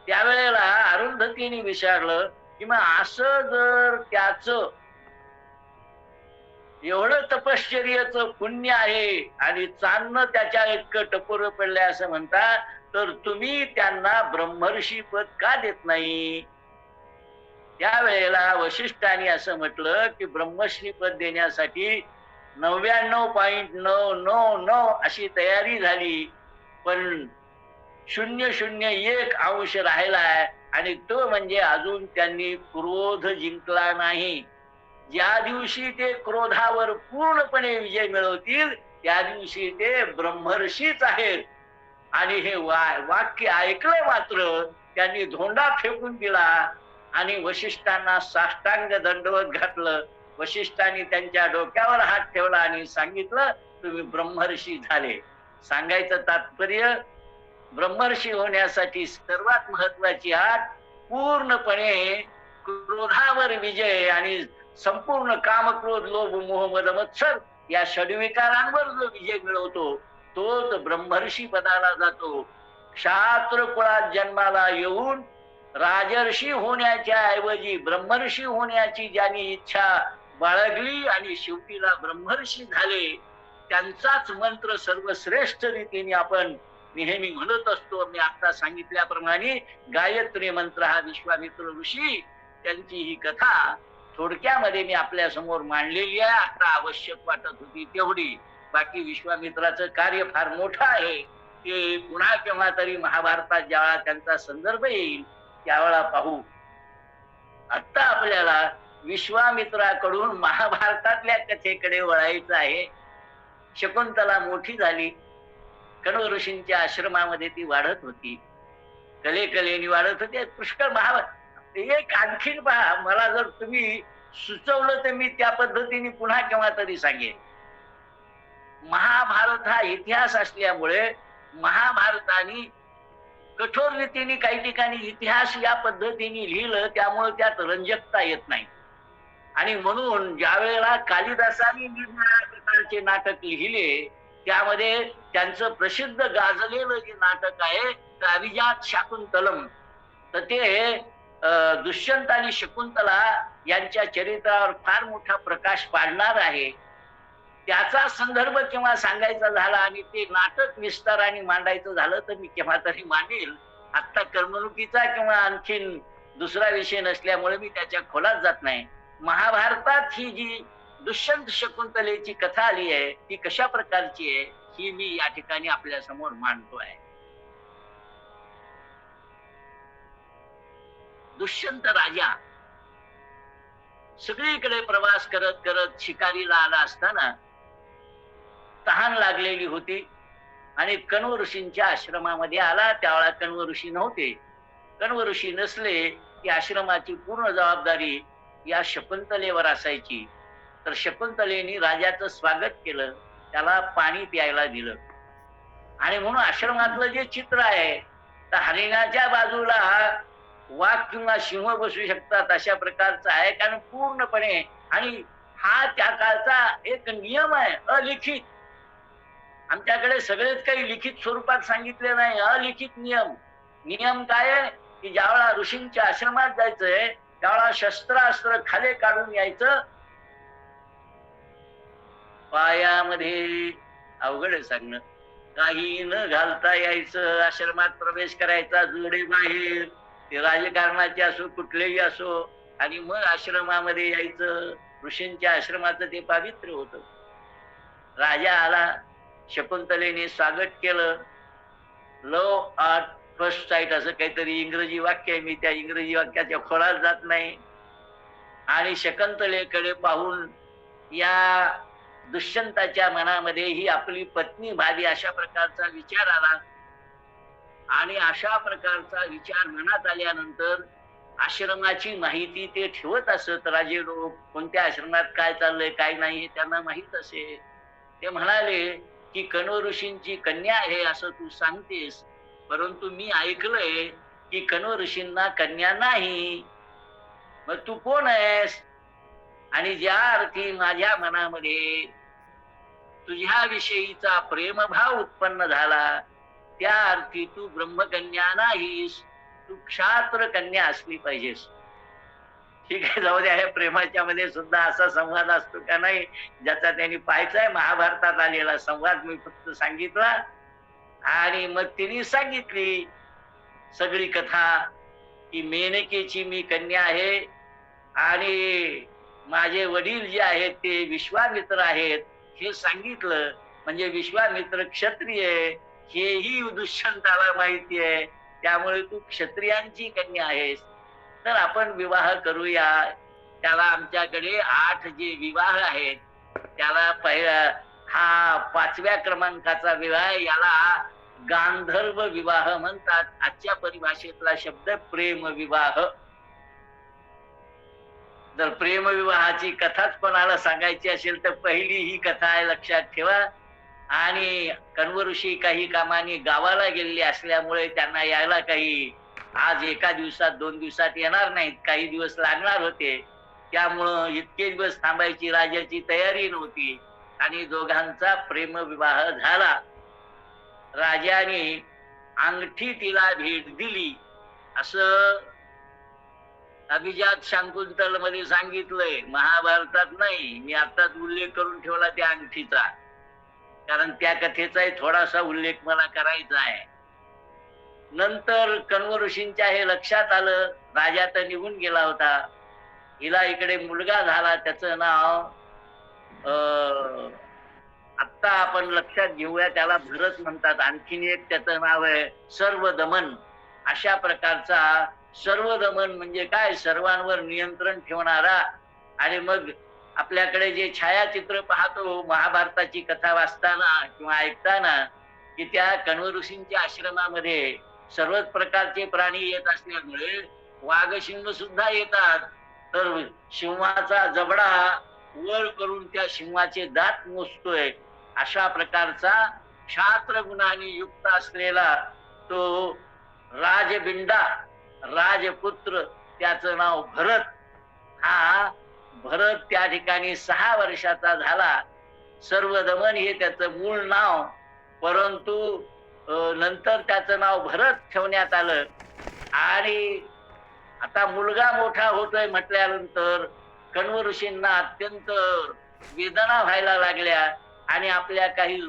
त्यावेळेला अरुंधतीने विचारलं की मग असं जर त्याचं एवढं तपश्चर्याचं पुण्य आहे आणि चांदणं त्याच्या इतकं टपोरं पडलंय असं म्हणता, तर तुम्ही त्यांना ब्रह्मर्षी पद का देत नाही? त्यावेळेला वशिष्ठाने असं म्हटलं की ब्रह्मश्री पद देण्यासाठी 99.999 अशी तयारी झाली, पण 001 अंश राहिलाय आणि तो म्हणजे अजून त्यांनी क्रोध जिंकला नाही. ज्या दिवशी ते क्रोधावर पूर्णपणे विजय मिळवतील त्या दिवशी ते ब्रह्मर्षीच आहेत. आणि हे वाक्य ऐकलं मात्र त्यांनी धोंडा फेकून दिला आणि वशिष्ठांना साष्टांग दंडवत घातलं. वशिष्ठांनी त्यांच्या डोक्यावर हात ठेवला आणि सांगितलं तुम्ही ब्रह्मर्षी झाले. सांगायचं तात्पर्य, ब्रह्मर्षी होण्यासाठी सर्वात महत्वाची आट पूर्णपणे क्रोधावर विजय आणि संपूर्ण काम क्रोध लोभ मोह मद मत्सर या षड्विकारांवर जो विजय मिळवतो तोच ब्रह्मर्षी पदाला जातो. क्षात्र कुळात जन्माला येऊन राजर्षी होण्याच्या ऐवजी ब्रह्मर्षी होण्याची ज्यांनी इच्छा बाळगली आणि शेवटीला ब्रह्मर्षी झाले, त्यांचाच मंत्र सर्वश्रेष्ठ रीतीने आपण नेहमी म्हणत असतो. मी आता सांगितल्याप्रमाणे गायत्री मंत्र हा विश्वामित्र ऋषी त्यांची ही कथा थोडक्यामध्ये मी आपल्या समोर मांडलेली आहे. आता आवश्यक वाटत होती तेवढी. बाकी विश्वामित्राचं कार्य फार मोठं आहे. ते पुन्हा केव्हा तरी महाभारतात ज्यावेळा त्यांचा संदर्भ येईल त्यावेळा पाहू. आता आपल्याला विश्वामित्राकडून महाभारतातल्या कथेकडे वळायचं आहे. शकुंतला मोठी झाली. कण्व ऋषींच्या आश्रमामध्ये ती वाढत होती. कलेकलेने वाढत होती. पुष्कळ एक आणखीन पहा, मला जर तुम्ही सुचवलं तर मी त्या पद्धतीने पुन्हा केव्हा तरी सांगेन. महाभारत हा इतिहास असल्यामुळे महाभारताने कठोर रीतीने काही ठिकाणी इतिहास या पद्धतीने लिहिलं, त्यामुळे त्यात रंजकता येत नाही. आणि म्हणून ज्या वेळेला कालिदासांनी निरनिराळ्या प्रकारचे नाटक लिहिले त्यामध्ये त्यांचं प्रसिद्ध गाजलेलं जे नाटक आहे तर अभिजात शाकुंतलम, तर ते दुष्यंत आणि शकुंतला यांच्या चरित्रावर फार मोठा प्रकाश पाडणार आहे. त्याचा संदर्भ केव्हा सांगायचा झाला आणि ते नाटक विस्ताराने मांडायचं झालं तर मी केव्हा तरी मांडेल. आता करमणुकीचा किंवा आणखीन दुसरा विषय नसल्यामुळे मी त्याच्या खोलात जात नाही. महाभारतात ही जी दुष्यंत शकुंतलेची कथा आली आहे ती कशा प्रकारची आहे ही मी या ठिकाणी आपल्या समोर मांडतो आहे. दुष्यंत राजा सगळीकडे प्रवास करत करत शिकारीला आला असताना तहान लागलेली होती आणि कण्व ऋषींच्या आश्रमामध्ये आला. त्यावेळा कण्व ऋषी नव्हते. कण्व ऋषी नसले की आश्रमाची पूर्ण जबाबदारी या शकुंतलेवर असायची. तर शकुंतलेने राजाचं स्वागत केलं, त्याला पाणी प्यायला दिलं. आणि म्हणून आश्रमातलं जे चित्र आहे तर हरिणाच्या बाजूला वाघ किंवा सिंह बसू शकतात अशा प्रकारचं आहे. कारण पूर्णपणे, आणि हा त्या काळचा एक नियम आहे अलिखित. आमच्याकडे सगळेच काही लिखित स्वरूपात सांगितले नाही, अलिखित नियम. नियम काय आहे की ज्यावेळा ऋषींच्या आश्रमात जायचंय त्यावेळा शस्त्रास्त्र खाली काढून यायचं. पायामध्ये अवघड आहे सांगणं, काही न घालता यायचं. आश्रमात प्रवेश करायचा जोडे बाहेर, ते राजकारणाचे असो कुठलेही असो, आणि मग आश्रमामध्ये यायचं. ऋषींच्या आश्रमाचं ते पावित्र्य होतं. राजा आला, शकुंतलेने स्वागत केलं. लव आर्ट फर्स्ट साईट असं काहीतरी इंग्रजी वाक्य आहे, मी त्या इंग्रजी वाक्याच्या खोलात जात नाही. आणि शकुंतलेकडे पाहून या दुष्यंताच्या मनामध्ये ही आपली पत्नी भावी अशा प्रकारचा विचार आला. आणि अशा प्रकारचा विचार मनात आल्यानंतर आश्रमाची माहिती ते ठेवत असत. राजे लोक कोणत्या आश्रमात काय चाललंय काय नाही हे त्यांना माहित असे. ते म्हणाले की कण्व ऋषींची कन्या आहे असं तू सांगतेस, परंतु मी ऐकलंय की कण्व ऋषींना कन्या नाही. मग तू कोण आहेस? आणि ज्या अर्थी माझ्या मनामध्ये तुझ्या विषयीचा प्रेमभाव उत्पन्न झाला, त्या अर्थी तू ब्रह्मकन्या नाहीस, तू क्षात्र कन्या असली पाहिजेस. ठीक आहे, जाऊ द्या. हे प्रेमाच्या मध्ये सुद्धा असा संवाद असतो का नाही, ज्याचा त्यांनी पाहायचाय. महाभारतात आलेला संवाद मी फक्त सांगितला. आणि मग तिने सांगितली सगळी कथा की मेनकेची मी कन्या आहे आणि माझे वडील जे आहेत ते विश्वामित्र आहेत हे सांगितलं. म्हणजे विश्वामित्र क्षत्रिय हेही दुष्यंताला माहिती आहे, त्यामुळे तू क्षत्रियांची कन्या आहेस, तर आपण विवाह करूया. त्याला आमच्याकडे 8 जे विवाह आहेत त्याला पहिला हा 5व्या क्रमांकाचा विवाह, याला गांधर्व विवाह म्हणतात. आजच्या परिभाषेतला शब्द प्रेम विवाह. जर प्रेम विवाहाची कथाच कोणाला सांगायची असेल तर पहिली ही कथा आहे, लक्षात ठेवा. आणि कण्व ऋषी काही कामाने गावाला गेलेले असल्यामुळे त्यांना यायला काही आज एका दिवसात 2 दिवसात येणार नाहीत, काही दिवस लागणार होते. त्यामुळं इतके दिवस थांबायची राजाची तयारी नव्हती आणि दोघांचा प्रेमविवाह झाला. राजाने अंगठी तिला भेट दिली असं अभिजात शाकुंतल मध्ये सांगितलंय, महाभारतात नाही. मी आताच उल्लेख करून ठेवला त्या अंगठीचा, कारण त्या कथेचाही थोडासा उल्लेख मला करायचा आहे. नंतर कण्व ऋषींच्या हे लक्षात आलं, राजा तर निघून गेला होता, हिला इकडे मुलगा झाला, त्याचं नाव आत्ता आपण लक्षात घेऊया, त्याला भरत म्हणतात. आणखीन एक त्याचं नाव आहे सर्वदमन. अशा प्रकारचा सर्वदमन म्हणजे काय, सर्वांवर नियंत्रण ठेवणारा. आणि मग आपल्याकडे जे छायाचित्र पाहतो महाभारताची कथा वाचताना किंवा ऐकताना, की त्या कण्व ऋषींच्या आश्रमामध्ये सर्वच प्रकारचे प्राणी येत असल्यामुळे वाघसिंह सुद्धा येतात. तर सिंहाचा जबडा वर करून त्या सिंहाचे दात मोजतोय. अशा प्रकारचा क्षात्र गुणांनी युक्त असलेला तो राजबिंडा राजपुत्र, त्याचं नाव भरत. हा भरत त्या ठिकाणी 6 वर्षाचा झाला. सर्वदमन हे त्याचं मूळ नाव, परंतु नंतर त्याचं नाव भरत ठेवण्यात आलं. आणि आता मुलगा मोठा होतोय म्हटल्यानंतर कण्व ऋषींना अत्यंत वेदना व्हायला लागल्या आणि आपल्या काही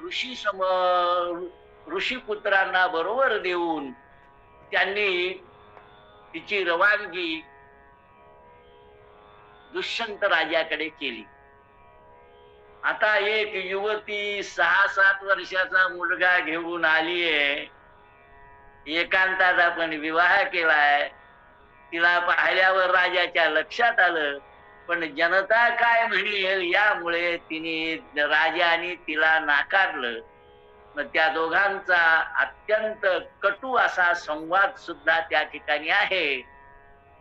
ऋषीपुत्रांना बरोबर देऊन त्यांनी तिची रवानगी दुष्यंत राजाकडे केली. आता एक युवती 6-7 वर्षाचा मुलगा घेऊन आलीये, एकांतात आपण विवाह केलाय. तिला पाहिल्यावर राजाच्या लक्षात आलं, पण जनता काय म्हणेल यामुळे तिने राजाने तिला नाकारलं. मग त्या दोघांचा अत्यंत कटू असा संवाद सुद्धा त्या ठिकाणी आहे.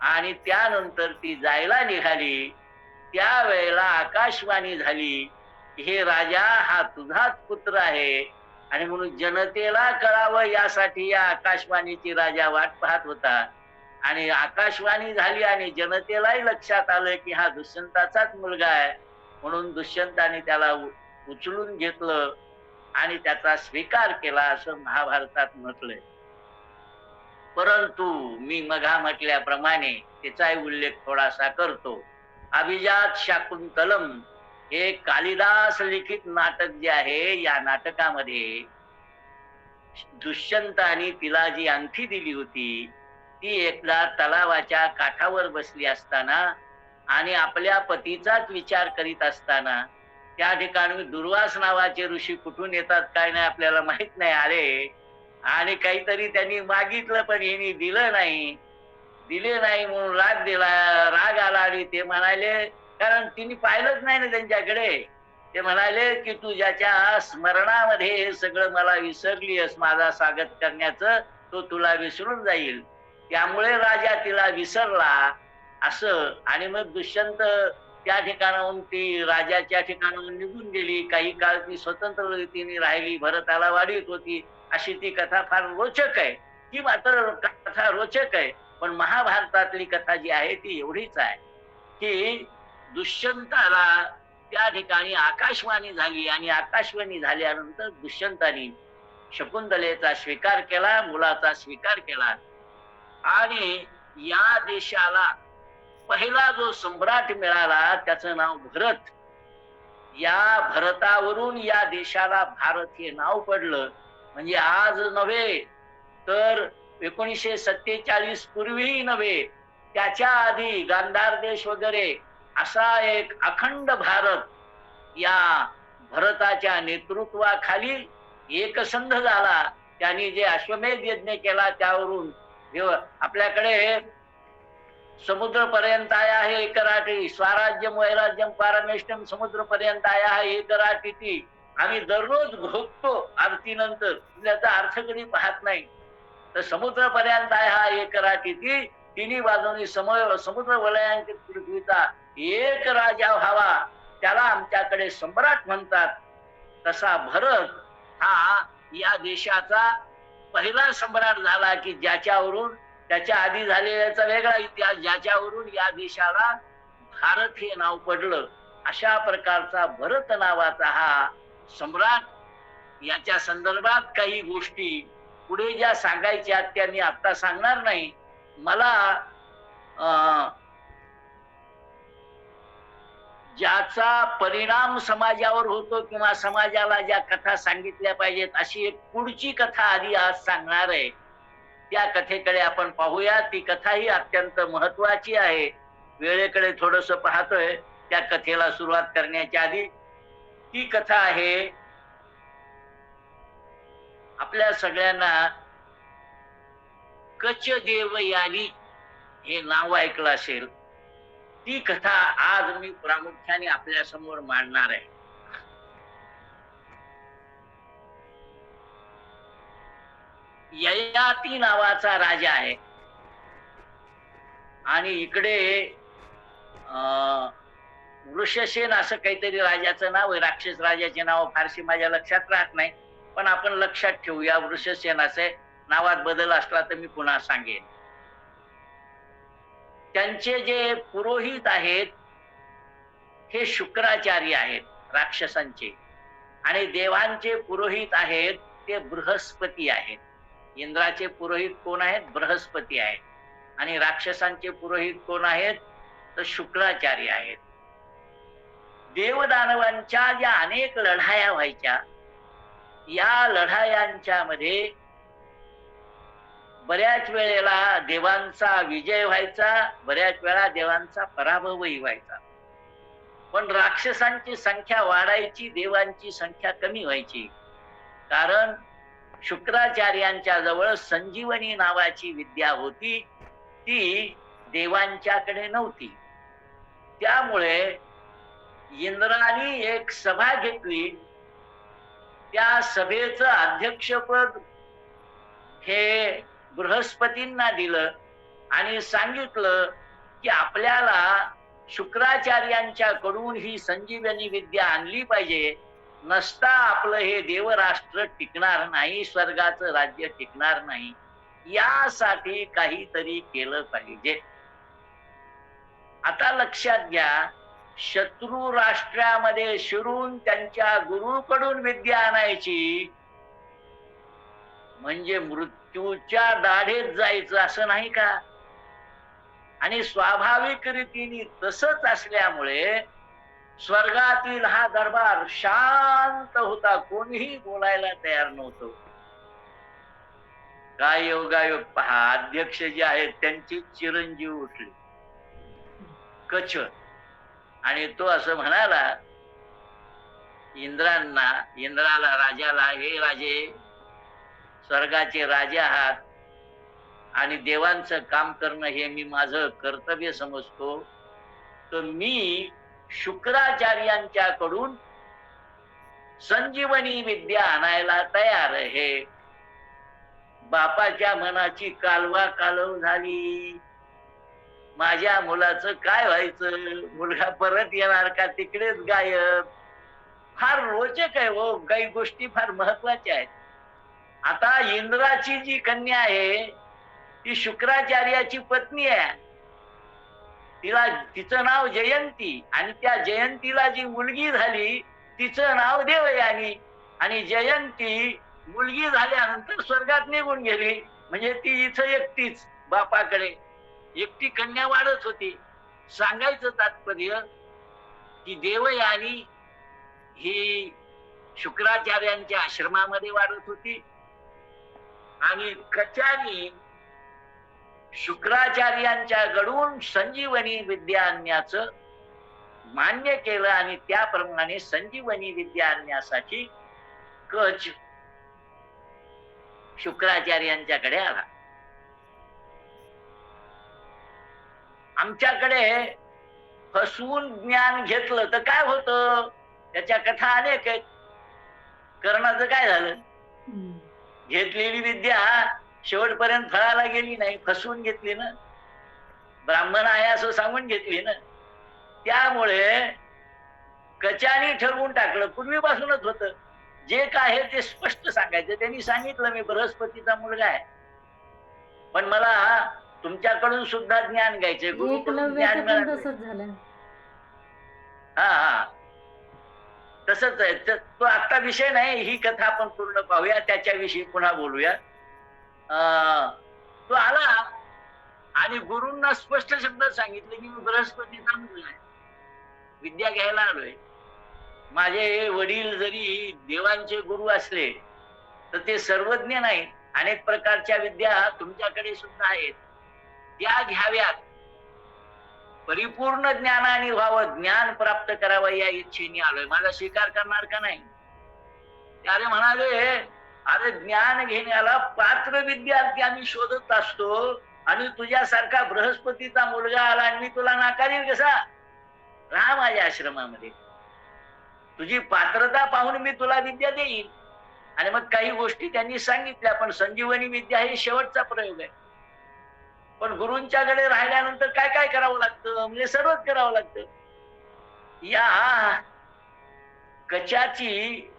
आणि त्यानंतर ती जायला निघाली, त्यावेळेला आकाशवाणी झाली, हे राजा हा तुझाच पुत्र आहे. आणि म्हणून जनतेला कळावं यासाठी या आकाशवाणीची राजा वाट पाहत होता. आणि आकाशवाणी झाली आणि जनतेलाही लक्षात आलं की हा दुष्यंताचाच मुलगा आहे. म्हणून दुष्यंताने त्याला उचलून घेतलं आणि त्याचा स्वीकार केला असं महाभारतात म्हटलंय. परंतु मी मघा म्हटल्याप्रमाणे त्याचाही उल्लेख थोडासा करतो. अभिजात शाकुंतलम हे कालिदास लिखित नाटक जे आहे, या नाटकामध्ये दुष्यंताने तिला जी अंगठी दिली होती ती एकदा तलावाच्या काठावर बसली असताना आणि आपल्या पतीचाच विचार करीत असताना, त्या ठिकाणी दुर्वास नावाचे ऋषी कुठून येतात काय नाही आपल्याला माहित नाही आले. आणि काहीतरी त्यांनी मागितलं पण यांनी दिले नाही म्हणून राग आला. आणि ते म्हणाले, कारण तिने पाहिलंच नाही ना त्यांच्याकडे, ते म्हणाले की तू ज्याच्या स्मरणामध्ये हे सगळं मला विसरलीस माझा स्वागत करण्याचं, तो तुला विसरून जाईल. त्यामुळे राजा तिला विसरला असं. आणि मग दुष्यंत त्या ठिकाणाहून ती राजाच्या ठिकाणाहून निघून गेली. काही काळ ती स्वतंत्र रीतीने राहिली, भरताला वाढीत होती. अशी ती कथा फार रोचक आहे. ती मात्र कथा रोचक आहे, पण महाभारतातली कथा जी आहे ती एवढीच आहे की दुष्यंताला त्या ठिकाणी आकाशवाणी झाली आणि आकाशवाणी झाल्यानंतर दुष्यंतानी शकुंतलेचा स्वीकार केला, मुलाचा स्वीकार केला. आणि या देशाला पहिला जो सम्राट मिळाला त्याचं नाव भरत. या भरतावरून या देशाला भारत हे नाव पडलं. म्हणजे आज नव्हे तर 1947 पूर्वीही नव्हे, त्याच्या आधी गांधार देश वगैरे असा एक अखंड भारत या भरताच्या नेतृत्वाखाली एकसंध झाला. त्यांनी जे अश्वमेध यज्ञ केला त्यावरून आपल्याकडे समुद्र पर्यंत आया है एक राठी, स्वराज्यम वैराज्यम पारमेष्टम समुद्र पर्यंत आया है एक राठी. आम्ही दररोज भोगतो आरतीनंतर, त्याचा अर्थ कधी पाहत नाही. तर समुद्र पर्यंत आहे हा एक राठी, तिन्ही बाजूनी समुद्र वलयांकित पृथ्वीचा एक राजा व्हावा, त्याला आमच्याकडे सम्राट म्हणतात. तसा भरत हा या देशाचा पहिला सम्राट झाला की ज्याच्यावरून, त्याच्या आधी झालेल्याचा वेगळा इतिहास, ज्याच्यावरून या देशाला भारत हे नाव पडलं. अशा प्रकारचा भरत नावाचा हा सम्राट. याच्या संदर्भात काही गोष्टी पुढे ज्या सांगायच्या त्या मी आता सांगणार नाही. मला ज्याचा परिणाम समाजावर होतो किंवा समाजाला ज्या कथा सांगितल्या पाहिजेत अशी एक पुढची कथा आधी आज सांगणार आहे. त्या कथेकडे आपण पाहूया. ती कथा ही अत्यंत महत्वाची आहे. वेळेकडे थोडस पाहतोय त्या कथेला सुरुवात करण्याच्या आधी. ती कथा आहे, आपल्या सगळ्यांना कच देवयानी हे नाव ऐकलं असेल. ती कथा आज मी प्रामुख्याने आपल्या समोर मांडणार आहे. ययाती नावाचा राजा आहे आणि इकडे वृषसेन असं काहीतरी राजाचं नाव आहे. राक्षस राजाचे नाव फारशी माझ्या लक्षात राहत नाही, पण आपण लक्षात ठेवूया वृषसेन असे. नावात बदल असला तर मी पुन्हा सांगेन. त्यांचे जे पुरोहित आहेत हे शुक्राचार्य आहेत राक्षसांचे, आणि देवांचे पुरोहित आहेत ते बृहस्पती आहेत. इंद्राचे पुरोहित कोण आहेत? बृहस्पती आहेत. आणि राक्षसांचे पुरोहित कोण आहेत? तर शुक्राचार्य आहेत. देवदानवांच्या ज्या अनेक लढाया व्हायच्या, या लढायांच्या मध्ये बऱ्याच वेळेला देवांचा विजय व्हायचा, बऱ्याच वेळा देवांचा पराभवही व्हायचा. पण राक्षसांची संख्या वाढायची, देवांची संख्या कमी व्हायची. कारण शुक्राचार्यांच्या जवळ संजीवनी नावाची विद्या होती, ती देवांच्याकडे नव्हती. त्यामुळे इंद्राने एक सभा घेतली. त्या सभेचं अध्यक्षपद हे बृहस्पतींना दिलं आणि सांगितलं की आपल्याला शुक्राचार्यांच्याकडून ही संजीवनी विद्या आणली पाहिजे, नसता आपलं हे देवराष्ट्र टिकणार नाही, स्वर्गाचं राज्य टिकणार नाही. यासाठी काहीतरी केलं पाहिजे. आता लक्षात घ्या, शत्रू राष्ट्रामध्ये शिरून त्यांच्या गुरुकडून विद्या आणायची म्हणजे मृत्यूच्या दाढेत जायचं असं नाही का? आणि स्वाभाविक रीतीने तसंच असल्यामुळे स्वर्गातील हा दरबार शांत होता, कोणीही बोलायला तयार नव्हतं. काय योगायोग पहा, अध्यक्ष जे आहेत त्यांची चिरंजीव उठली कच, आणि तो असं म्हणाला इंद्राला, राजाला, हे राजे, स्वर्गाचे राजे आहात आणि देवांचं काम करणं हे मी माझं कर्तव्य समजतो, तर मी शुक्राचार्यांच्याकडून संजीवनी विद्या आणायला तयार आहे. बापाच्या मनाची कालवा कालव झाली. माझ्या मुलाचं काय व्हायचं, मुलगा परत येणार का तिकडेच गायब. फार रोचक आहे हो, काही गोष्टी फार महत्वाच्या आहेत. आता इंद्राची जी कन्या आहे ती शुक्राचार्याची पत्नी आहे. तिचं नाव जयंती, आणि त्या जयंतीला जी मुलगी झाली तिचं नाव देवयानी. आणि जयंती मुलगी झाल्यानंतर स्वर्गात निघून गेली, म्हणजे ती इथं एकटीच बापाकडे एकटी कन्या वाढत होती. सांगायचं तात्पर्य की देवयानी ही शुक्राचार्यांच्या आश्रमामध्ये वाढत होती, आणि कचानी शुक्राचार्यांच्याकडून संजीवनी विद्या आणण्याचं मान्य केलं, आणि त्याप्रमाणे संजीवनी विद्या आणण्यासाठी कच शुक्राचार्यांच्याकडे आला. आमच्याकडे फसवून ज्ञान घेतलं तर काय होतं, त्याच्या कथा अनेक आहेत. कर्णाचं काय झालं, घेतलेली विद्या शेवटपर्यंत फळाला गेली नाही, फसवून घेतली ना, ब्राह्मण आहे असं सांगून घेतली ना. त्यामुळे कचानी ठरवून टाकलं, पूर्वीपासूनच होतं, जे काय आहे ते स्पष्ट सांगायचं. त्यांनी सांगितलं मी बृहस्पतीचा मुलगा आहे, पण मला तुमच्याकडून सुद्धा ज्ञान घ्यायचंय, गुरुकडून ज्ञान मिळालं. हा हा तसंच आहे. तो आता विषय नाही, ही कथा आपण पूर्ण पाहूया, त्याच्याविषयी पुन्हा बोलूया. तो आला आणि गुरूंना स्पष्ट शब्दात सांगितलं की मी बृहस्पतीचा मुलगा आहे, विद्या घ्यायला आलोय. माझे वडील जरी देवांचे गुरु असले तर ते सर्वज्ञ नाहीत, अनेक प्रकारच्या विद्या तुमच्याकडे सुद्धा आहेत, त्या घ्याव्यात. परिपूर्ण ज्ञानाने व्हावं, ज्ञान प्राप्त करावं या इच्छेने आलोय, मला स्वीकार करणार का नाही. त्याने म्हणाले, अरे ज्ञान घेण्याला पात्र विद्यार्थी आम्ही शोधत असतो, आणि तुझ्यासारखा बृहस्पतीचा मुलगा आला आणि मी तुला नाकारील कसा. राहा माझ्या आश्रमामध्ये, तुझी पात्रता पाहून मी तुला विद्या देईन. आणि मग काही गोष्टी त्यांनी सांगितल्या, पण संजीवनी विद्या हे शेवटचा प्रयोग आहे. पण गुरूंच्याकडे राहिल्यानंतर काय काय करावं लागतं, म्हणजे सर्वच करावं लागतं. या कचाची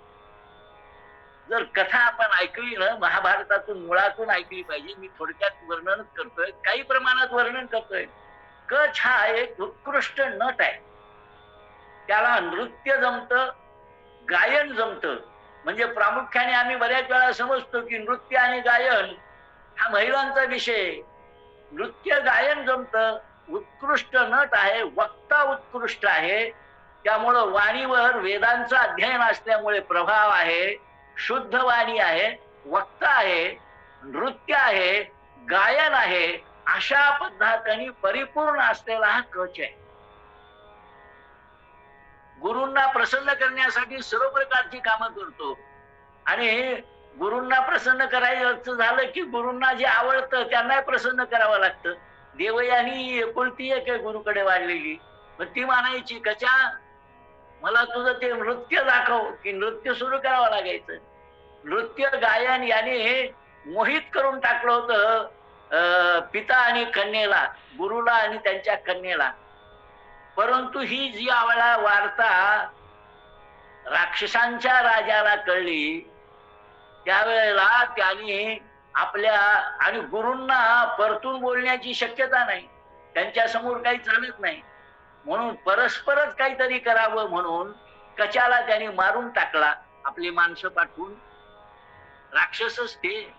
जर कथा आपण ऐकली ना, महाभारतातून मुळातून ऐकली पाहिजे. मी थोडक्यात वर्णनच करतोय, काही प्रमाणात वर्णन करतोय. कच हा एक उत्कृष्ट नट आहे, त्याला नृत्य जमतं, गायन जमतं. म्हणजे प्रामुख्याने आम्ही बऱ्याच वेळा समजतो की नृत्य आणि गायन हा महिलांचा विषय. नृत्य गायन जमतं, उत्कृष्ट नट आहे, वक्ता उत्कृष्ट आहे. त्यामुळं वाणीवर वेदांचं अध्ययन असल्यामुळे प्रभाव आहे, शुद्ध वाणी आहे, वक्ता आहे, नृत्य आहे, गायन आहे. अशा पद्धतीने परिपूर्ण असलेला हा कच आहे. गुरूंना प्रसन्न करण्यासाठी सर्व प्रकारची कामं करतो, आणि गुरूंना प्रसन्न करायचं झालं की गुरूंना जे आवडतं त्यांना प्रसन्न करावं लागतं. देवयानी एकुलती एक गुरुकडे वाढलेली, मग ती म्हणायची, कचा मला तुझं ते नृत्य दाखव, की नृत्य सुरू करावं लागायचं. नृत्य गायन याने मोहित करून टाकलं होतं पिता आणि कन्येला, गुरुला आणि त्यांच्या कन्येला. परंतु ही जी आवळा वार्ता राक्षसांच्या राजाला कळली, त्यावेळेला त्यांनी आपल्या, आणि गुरूंना परतून बोलण्याची शक्यता नाही, त्यांच्या समोर काही चालत नाही, म्हणून परस्परच काहीतरी करावं म्हणून कचाला त्यांनी मारून टाकला, आपली माणसं पाठवून. राक्षसच ते.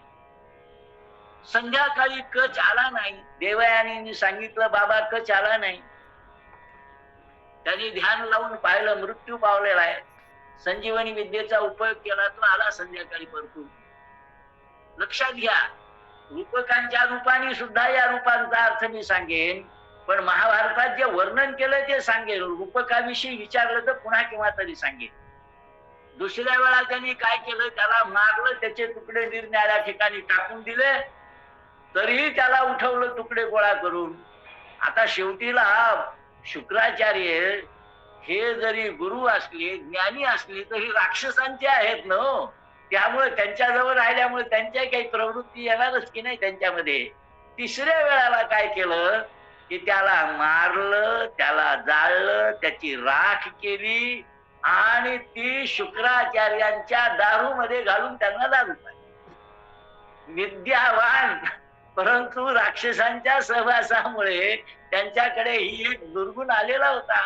संध्याकाळी कच आला नाही. देवयानीने सांगितलं, बाबा कच आला नाही. त्यांनी ध्यान लावून पाहिलं, मृत्यू पावलेला आहे. संजीवनी विद्येचा उपयोग केला, तो आला संध्याकाळी परतून. लक्षात घ्या, रूपकांच्या रूपाने सुद्धा या रूपांचा अर्थ मी सांगेन, पण महाभारतात जे वर्णन केलं ते सांगेल. रूपकाविषयी विचारलं तर पुन्हा केव्हा तरी सांगेल. दुसऱ्या वेळा त्यांनी काय केलं, त्याला मारलं, त्याचे तुकडे निरनिराळ्या ठिकाणी टाकून दिले, तरीही त्याला उठवलं तुकडे गोळा करून. आता शेवटीला शुक्राचार्य हे जरी गुरु असले, ज्ञानी असले, तरी राक्षसांचे आहेत ना. त्यामुळे त्यांच्याजवळ राहिल्यामुळे त्यांच्या काही प्रवृत्ती येणारच की नाही त्यांच्यामध्ये. तिसऱ्या वेळाला काय केलं की त्याला मारलं, त्याला जाळलं, त्याची राख केली आणि ती शुक्राचार्यांच्या दारूमध्ये घालून त्यांना दारू पाजली. विद्यावान परंतु राक्षसांच्या सहवासामुळे त्यांच्याकडे ही एक दुर्गुण आलेला होता.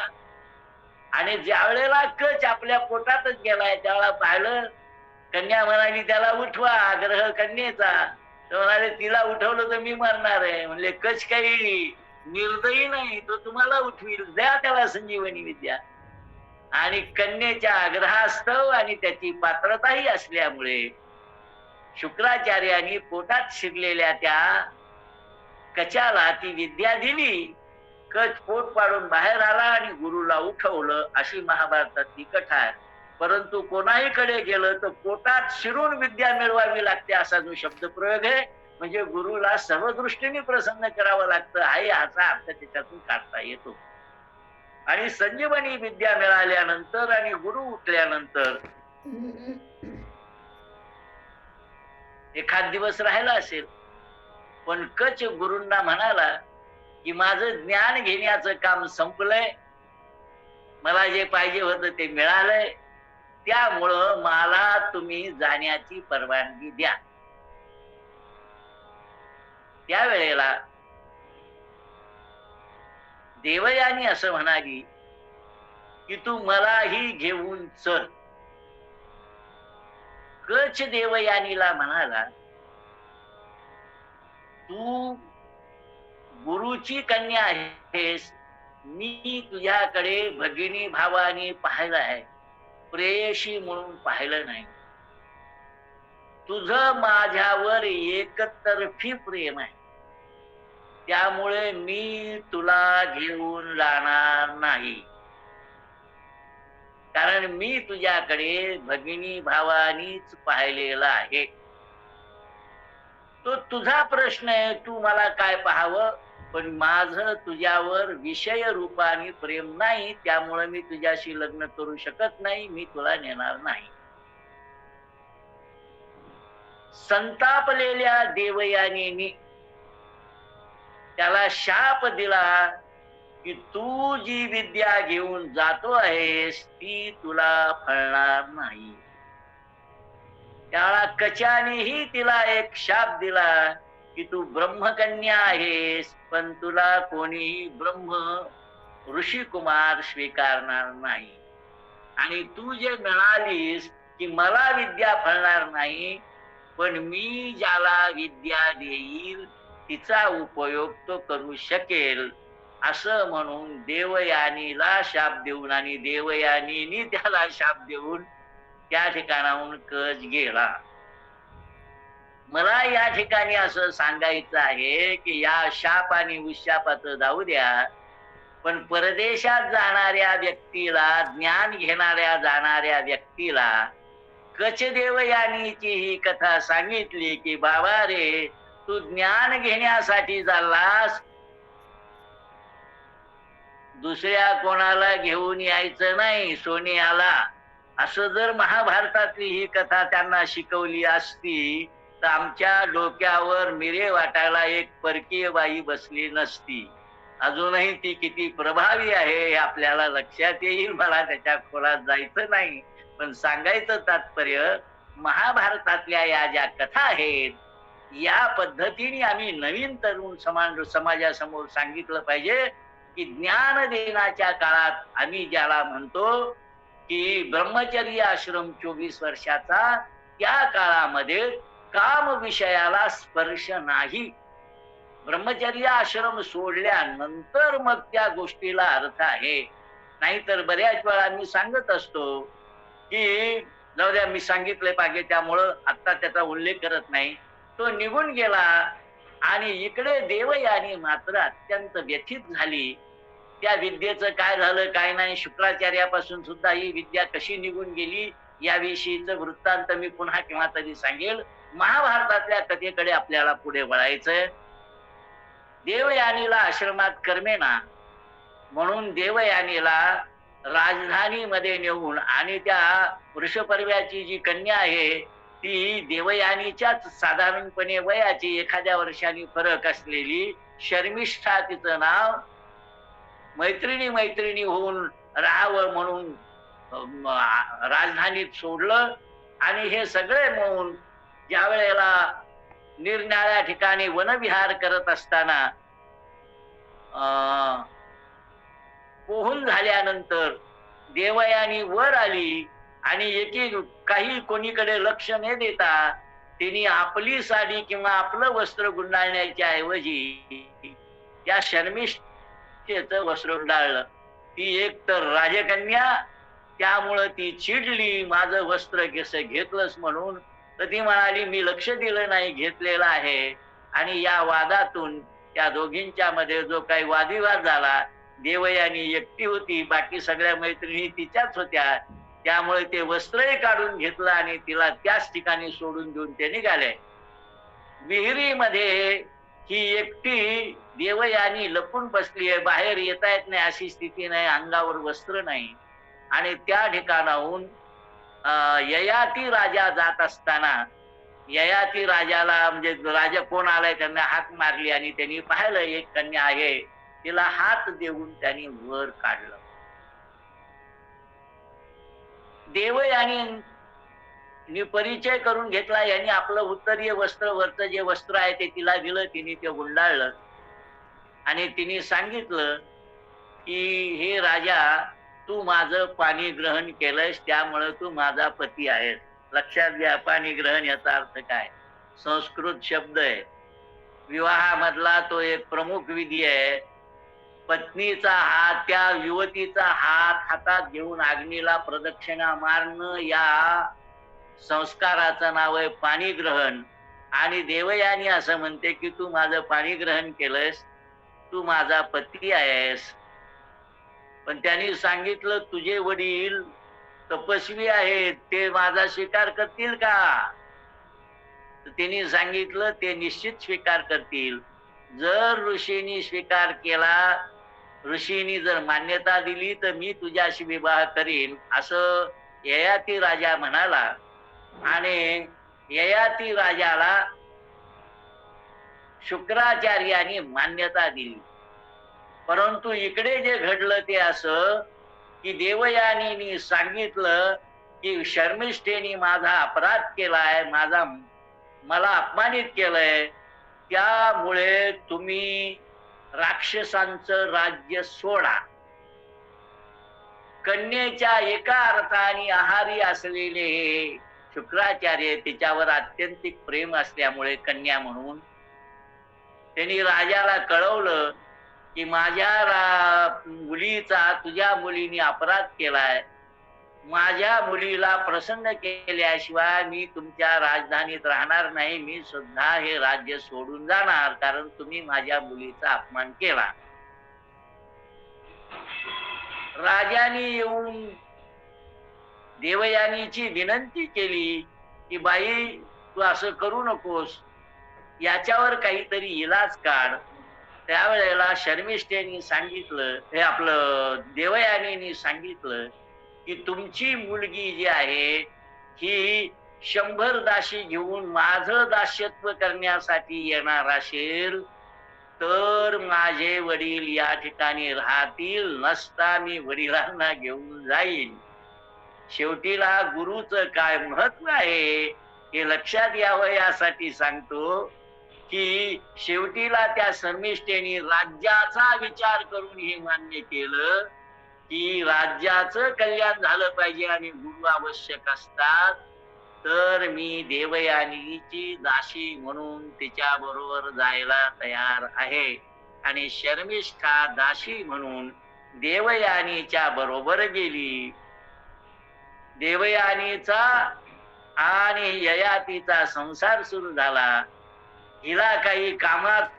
आणि ज्या वेळेला कच आपल्या पोटातच गेलाय त्यावेळेला पाहिलं, कन्या म्हणाली त्याला उठवा, ग्रह कन्येचा. तो म्हणाले तिला उठवलं तर मी मरणार आहे. म्हणले कच काही निर्दयी नाही, तो तुम्हाला उठवील, द्या त्याला संजीवनी विद्या. आणि कन्येच्या आग्रहास्तव आणि त्याची पात्रताही असल्यामुळे शुक्राचार्यांनी पोटात शिरलेल्या त्या कचाला ती विद्या दिली. कच पोट पाडून बाहेर आला आणि गुरुला उठवलं, अशी महाभारतातली कथा आहे. परंतु कोणाहीकडे गेलं तर पोटात शिरून विद्या मिळवावी लागते असा जो शब्द प्रयोग आहे, म्हणजे गुरुला सर्व दृष्टीने प्रसन्न करावं लागतं, हा असा अर्थ त्याच्यातून काढता येतो. आणि संजीवनी विद्या मिळाल्यानंतर आणि गुरु उठल्यानंतर एखाद दिवस राहिला असेल, पण कच गुरूंना म्हणाला की माझं ज्ञान घेण्याचं काम संपलंय, मला जे पाहिजे होतं ते मिळालंय, त्यामुळं मला तुम्ही जाण्याची परवानगी द्या. त्यावेळेला देवयानी असं म्हणाली की तू मलाही घेऊन चल. कच देवयानीला म्हणाला तू गुरुची कन्या आहेस, मी तुझ्याकडे भगिनी भावानी पाहिलं आहे, प्रेयशी म्हणून पाहिलं नाही. तुझं माझ्यावर एकतर्फी प्रेम आहे, त्यामुळे मी तुला घेऊन जाणार नाही. कारण मी तुझ्याकडे भगिनी भावानीच पाहिलेला आहे. तो तुझा प्रश्न आहे, तू मला काय पाहावं, पण माझं तुझ्यावर विषय रूपाने प्रेम नाही, त्यामुळे मी तुझ्याशी लग्न करू शकत नाही, मी तुला नेणार नाही. संतापलेल्या देवयानीने त्याला शाप दिला की तू जी विद्या घेऊन जातो आहेस ती तुला फळणार नाही. त्याला कचानेही तिला एक शाप दिला की तू ब्रह्मकन्या आहेस, पण तुला कोणीही ब्रह्म ऋषी कुमार स्वीकारणार नाही. आणि तू जे म्हणालीस की मला विद्या फळणार नाही, पण मी ज्याला विद्या देईल तिचा उपयोग तो करू शकेल, असं म्हणून देवयानीला शाप देऊन आणि देवयानीनी त्याला शाप देऊन त्या ठिकाणाहून कच गेला. मला या ठिकाणी असं सांगायचं आहे की या शाप आणि उशापाचं जाऊ द्या, पण परदेशात जाणाऱ्या व्यक्तीला, ज्ञान घेणाऱ्या जाणाऱ्या व्यक्तीला कच देवयानीची ही कथा सांगितली की बाबा रे, तू ज्ञान घेण्यासाठी चाललास, दुसऱ्या कोणाला घेऊन यायचं नाही सोनियाला. असं जर महाभारतातली ही कथा त्यांना शिकवली असती तर आमच्या डोक्यावर मिरे वाटायला एक परकीय बाई बसली नसती. अजूनही ती किती प्रभावी आहे हे आपल्याला लक्षात येईल. मला त्याच्या खोलात जायचं नाही, पण सांगायचं तात्पर्य, महाभारतातल्या या ज्या कथा आहेत या पद्धतीने आम्ही नवीन तरुण समाजासमोर सांगितलं पाहिजे की ज्ञान देण्याच्या काळात आम्ही ज्याला म्हणतो की ब्रह्मचर्य आश्रम 24 वर्षाचा, त्या काळामध्ये काम विषयाला स्पर्श नाही. ब्रह्मचर्य आश्रम सोडल्यानंतर मग त्या गोष्टीला अर्थ आहे. नाहीतर बऱ्याच वेळा मी सांगत असतो की जाऊ द्या, मी सांगितले पाहिजे त्यामुळं आता त्याचा उल्लेख करत नाही. तो निघून गेला आणि इकडे देवयानी मात्र अत्यंत व्यथित झाली. त्या विद्येचं काय झालं काय नाही, शुक्राचार्यापासून सुद्धा ही विद्या कशी निघून गेली याविषयीचं वृत्तांत मी पुन्हा केव्हा तरी सांगेल. महाभारतातल्या कथेकडे आपल्याला पुढे वळायचंय. देवयानीला आश्रमात करमेना म्हणून देवयानीला राजधानीमध्ये नेऊन आणि त्या वृषपर्व्याची जी कन्या आहे ती देवयानीच्याच साधारणपणे वयाची 1 वर्षांनी फरक असलेली शर्मिष्ठा तिचं नाव, मैत्रिणी मैत्रिणी होऊन राहावं म्हणून राजधानीत सोडलं. आणि हे सगळे म्हणून ज्या वेळेला निरनिराळ्या ठिकाणी वनविहार करत असताना पोहून झाल्यानंतर देवयानी वर आली आणि काही कोणीकडे लक्ष न देता तिने आपली साडी किंवा आपलं वस्त्र गुंडाळण्याच्या ऐवजी त्या शर्मिष्ठेचं वस्त्र गुंडाळलं. ती एक तर राजकन्या, त्यामुळं ती चिडली, माझं वस्त्र कसं घेतलंस म्हणून. तर ती म्हणाली मी लक्ष दिलं नाही, घेतलेलं आहे. आणि या वादातून त्या दोघींच्या मध्ये जो काही वादविवाद झाला, देवयानी एकटी होती, बाकी सगळ्या मैत्रिणी तिच्याच होत्या, त्यामुळे ते वस्त्रही काढून घेतलं आणि तिला त्याच ठिकाणी सोडून देऊन ते निघाले. विहिरीमध्ये ही एकटी देवयानी लपून बसली आहे, बाहेर येता येत नाही अशी स्थिती नाही, अंगावर वस्त्र नाही. आणि त्या ठिकाणाहून ययाती राजा जात असताना ययाती राजाला म्हणजे राजा कोण आलाय त्यांना हाक मारली आणि त्यांनी पाहिलं एक कन्या आहे, तिला हात देऊन त्यांनी वर काढलं. देवयानी परिचय करून घेतला. यांनी आपलं उत्तरीय वस्त्र, वरचं जे वस्त्र आहे ते तिला दिलं, तिने ते गुंडाळलं आणि तिने सांगितलं की हे राजा, तू माझं पाणी ग्रहण केलंस, त्यामुळे तू माझा पती आहेस. लक्षात घ्या, पाणी ग्रहण याचा अर्थ काय, संस्कृत शब्द आहे. विवाहामधला तो एक प्रमुख विधी आहे. पत्नीचा हात, त्या युवतीचा हात हातात घेऊन अग्नीला प्रदक्षिणा मारणं, या संस्काराचं नाव आहे पाणी ग्रहण. आणि देवयानी असं म्हणते की तू माझं पाणी ग्रहण केलंस, तू माझा पती आहेस. पण त्यांनी सांगितलं तुझे वडील तपस्वी आहेत, ते माझा स्वीकार करतील का? तर त्यांनी सांगितलं ते निश्चित स्वीकार करतील. जर ऋषींनी स्वीकार केला, ऋषींनी जर मान्यता दिली तर मी तुझ्याशी विवाह करीन, असं ययाती राजा म्हणाला. आणि ययाती राजाला शुक्राचार्यांनी मान्यता दिली. परंतु इकडे जे घडलं ते असं की देवयानीने सांगितलं की शर्मिष्ठेने माझा अपराध केलाय, मला अपमानित केलंय, त्यामुळे तुम्ही राक्षसांचं राज्य सोडा. कन्येच्या एका अर्थाने आहारी असलेले हे शुक्राचार्य, तिच्यावर अत्यंतिक प्रेम असल्यामुळे कन्या म्हणून त्यांनी राजाला कळवलं की माझ्या मुलीचा तुझ्या मुलीने अपराध केलाय, माझ्या मुलीला प्रसन्न केल्याशिवाय मी तुमच्या राजधानीत राहणार नाही, मी सुद्धा हे राज्य सोडून जाणार, कारण तुम्ही माझ्या मुलीचा अपमान केला. राजाने येऊन देवयानीची विनंती केली की बाई तू असं करू नकोस, याच्यावर काहीतरी इलाज काढ. त्यावेळेला शर्मिष्ठेने सांगितलं, हे आपलं देवयानीने सांगितलं की तुमची मुलगी जी आहे ही 100 दासी घेऊन माझं दास्यत्व करण्यासाठी येणार असेल तर माझे वडील या ठिकाणी राहतील, नसता मी वडिलांना घेऊन जाईन. शेवटीला गुरुचं काय महत्व आहे हे लक्षात यावं यासाठी सांगतो की शेवटीला त्या शर्मिष्ठेने राज्याचा विचार करून हे मान्य केलं की राज्याचं कल्याण झालं पाहिजे आणि गुरु आवश्यक असतात, तर मी देवयानीची दासी म्हणून तिच्या बरोबर जायला तयार आहे. आणि शर्मिष्ठा दासी म्हणून देवयानीच्या बरोबर गेली. देवयानीचा आणि ययातीचा संसार सुरू झाला. हिला काही कामात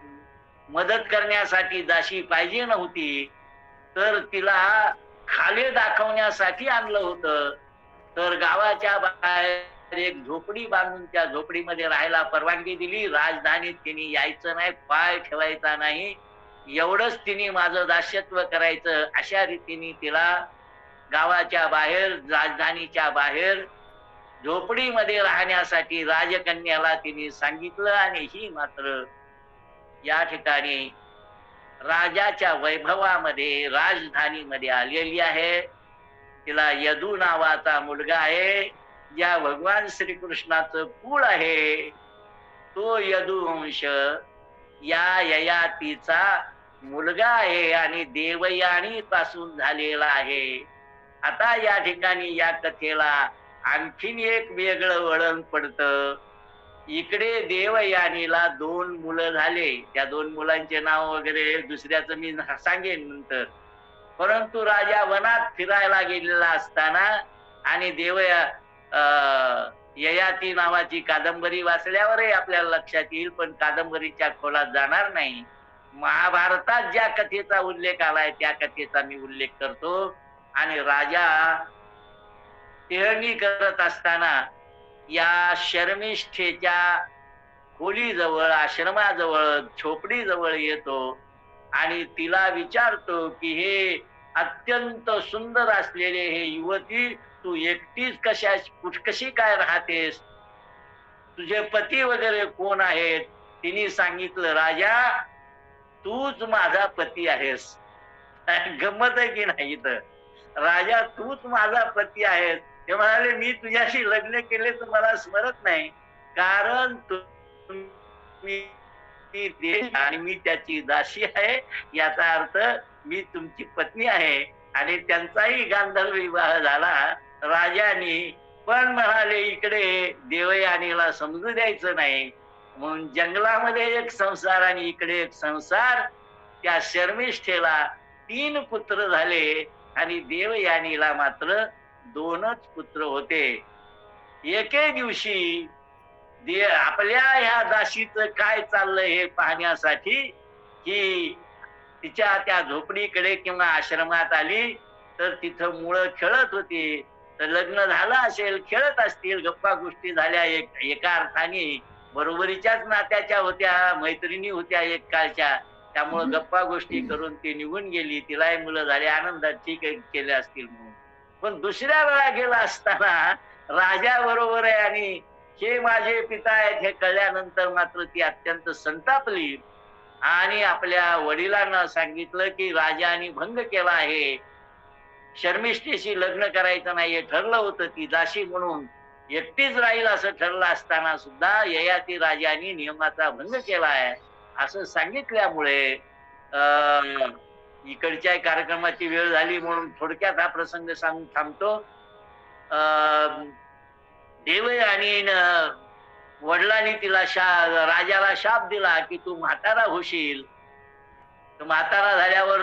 मदत करण्यासाठी दासी पाहिजे नव्हती, तर तिला खाले दाखवण्यासाठी आणलं होतं. तर गावाच्या बाहेर एक झोपडी बांधून त्या झोपडीमध्ये राहायला परवानगी दिली. राजधानीत तिने यायचं नाही, पाय ठेवायचा नाही, एवढंच तिने माझं दास्यत्व करायचं, अशा रीतीने तिला गावाच्या बाहेर, राजधानीच्या बाहेर झोपडीमध्ये राहण्यासाठी राजकन्याला तिने सांगितलं. आणि ही मात्र या ठिकाणी राजाच्या वैभवामध्ये राजधानीमध्ये आलेली आहे. तिला यदू नावाचा मुलगा आहे, ज्या भगवान श्रीकृष्णाचं कुळ आहे तो यदुवंश या ययातीचा मुलगा आहे आणि देवयानी पासून झालेला आहे. आता या ठिकाणी या कथेला आणखीन एक वेगळं वळण पडतं. इकडे देवयानीला 2 मुलं झाले. त्या 2 मुलांचे नाव वगैरे दुसऱ्याचं मी सांगेन नंतर. परंतु राजा वनात फिरायला गेलेला असताना आणि ययाती नावाची कादंबरी वाचल्यावरही आपल्याला लक्षात येईल, पण कादंबरीच्या खोलात जाणार नाही. महाभारतात ज्या कथेचा उल्लेख आलाय त्या कथेचा मी उल्लेख करतो. आणि राजा टेहळणी करत असताना या शर्मिष्ठेच्या खोलीजवळ, आश्रमाजवळ, झोपडीजवळ येतो आणि तिला विचारतो की हे अत्यंत सुंदर असलेले हे युवती, तू एकटीच कशी काय राहतेस? तुझे पती वगैरे कोण आहेत? तिने सांगितलं, राजा तूच माझा पती आहेस. गंमत आहे की नाही? तर राजा तूच माझा पती आहेस. ते म्हणाले, मी तुझ्याशी लग्न केले तर मला स्मरत नाही, कारण आणि मी त्याची दासी आहे. याचा अर्थ मी तुमची पत्नी आहे. आणि त्यांचाही गांधर्व विवाह झाला राजानी. पण म्हणाले इकडे देवयानीला समजू द्यायचं नाही, म्हणून जंगलामध्ये एक संसार आणि इकडे एक संसार. त्या शर्मिष्ठेला 3 पुत्र झाले आणि देवयानीला मात्र 2च पुत्र होते. एके दिवशी आपल्या ह्या दासीचं काय चाललंय हे पाहण्यासाठी ही तिच्या त्या झोपडीकडे किंवा आश्रमात आली. तर तिथं मुलं खेळत होती. तर लग्न झालं असेल, खेळत असतील, गप्पा गोष्टी झाल्या, एका अर्थाने बरोबरीच्याच नात्याच्या होत्या, मैत्रिणी होत्या एक काळच्या. त्यामुळे गप्पा गोष्टी करून ती निघून गेली. तिलाही मुलं झाले, आनंदात ठीक केले असतील म्हणून. पण दुसऱ्या वेळा गेला असताना राजा बरोबर आहे आणि हे माझे पिता आहेत हे कळल्यानंतर मात्र ती अत्यंत संतापली आणि आपल्या वडिलांना सांगितलं की राजाने भंग केला आहे. शर्मिष्ठेशी लग्न करायचं नाही हे ठरलं होतं. ती दासी म्हणून एकटीच राहील असं ठरलं असताना सुद्धा ययाती राजाने नियमाचा भंग केला आहे असं सांगितल्यामुळे इकडच्या कार्यक्रमाची वेळ झाली म्हणून थोडक्यात हा प्रसंग सांगून थांबतो. देवयानी वडिलांनी तिला राजाला शाप दिला की तू म्हातारा होशील. म्हातारा झाल्यावर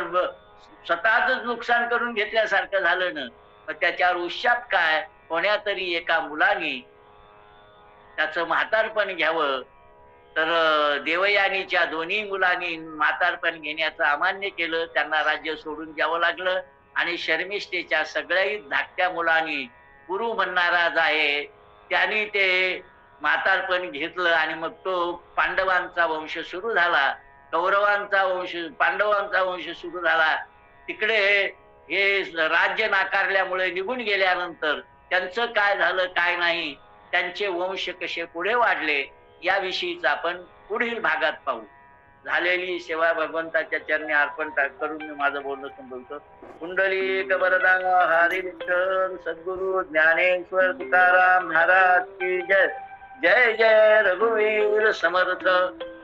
स्वतःच नुकसान करून घेतल्यासारखं झालं ना. मग त्याच्यावर उशाप काय, कोण्या तरी एका मुलाने त्याचं म्हातारपण घ्यावं. तर देवयानीच्या 2 मुलांनी म्हातारपण घेण्याचं अमान्य केलं. त्यांना राज्य सोडून द्यावं लागलं आणि शर्मिष्ठेच्या सगळ्याही धाकट्या मुलांनी गुरु म्हणणारा आहे त्यांनी ते म्हातारपण घेतलं. आणि मग तो पांडवांचा वंश सुरू झाला, कौरवांचा वंश, पांडवांचा वंश सुरू झाला. तिकडे हे राज्य नाकारल्यामुळे निघून गेल्यानंतर त्यांचं काय झालं काय नाही, त्यांचे वंश कसे पुढे वाढले याविषयीच आपण पुढील भागात पाहू. झालेली सेवा भगवंताच्या चरणी अर्पण करून मी माझं बोलणं संपवतो. कुंडलिक वरदा हरी विठ्ठल सद्गुरु ज्ञानेश्वर तुकाराम महाराज की जय. जय जय रघुवीर समर्थ.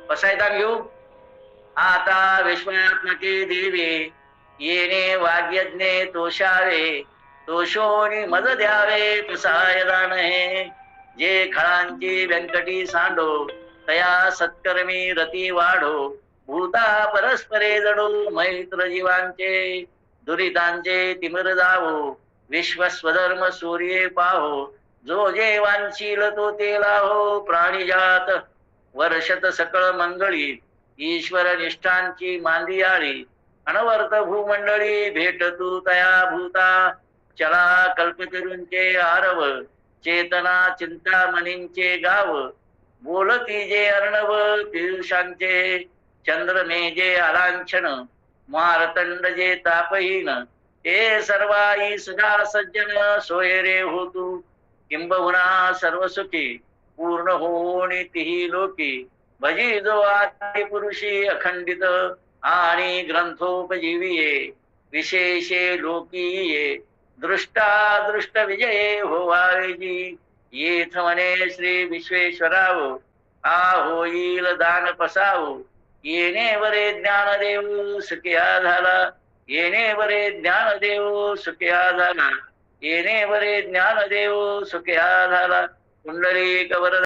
बसायचा घेऊ. आता विश्वात्मके देवी येणे वाग्यज्ञे तोषावे, तोषोनी मज द्यावे तुसाय दान हे. जे खळांची व्यंकटी सांडो तया सत्कर्मी रती वाढो. भूता परस्परे जडो मैत्र जीवांचे, दुरितांचे तिमिर जावो. विश्वस्वधर्म सूर्ये पाहो, जो जे वांशील तो ते लाहो. प्राणीजात वर्षत सकळ मंगळी, ईश्वर निष्ठांची मांदियाळी. अनवर्त भूमंडळी भेट तू तया भूता. चला कल्पतरूंचे आरव, चेतना चिंतामणींचे गाव. बोलती जे अर्णव पियुषांचे, चंद्रमे जे अलांछन. मारतंड जे तापहीन, ते सर्वाई सदा सज्जन. सोयरे हो तू किंबहुना सर्वसुखी पूर्ण होणी तिही लोकी भजी जो आदि पुरुषी अखंडित आणि ग्रंथोपजीविये विशेषे लोकीये दृष्टा दृष्ट विजये होवावेजी येथ म्हणे श्री विश्वेश्वराव आ होईल दान पसावो येणे बरे ज्ञान देव सुखिया झाला येणे बरे ज्ञान देव सुखिया झाला येणे बरे ज्ञान देव सुखिया झाला कुंडली कवर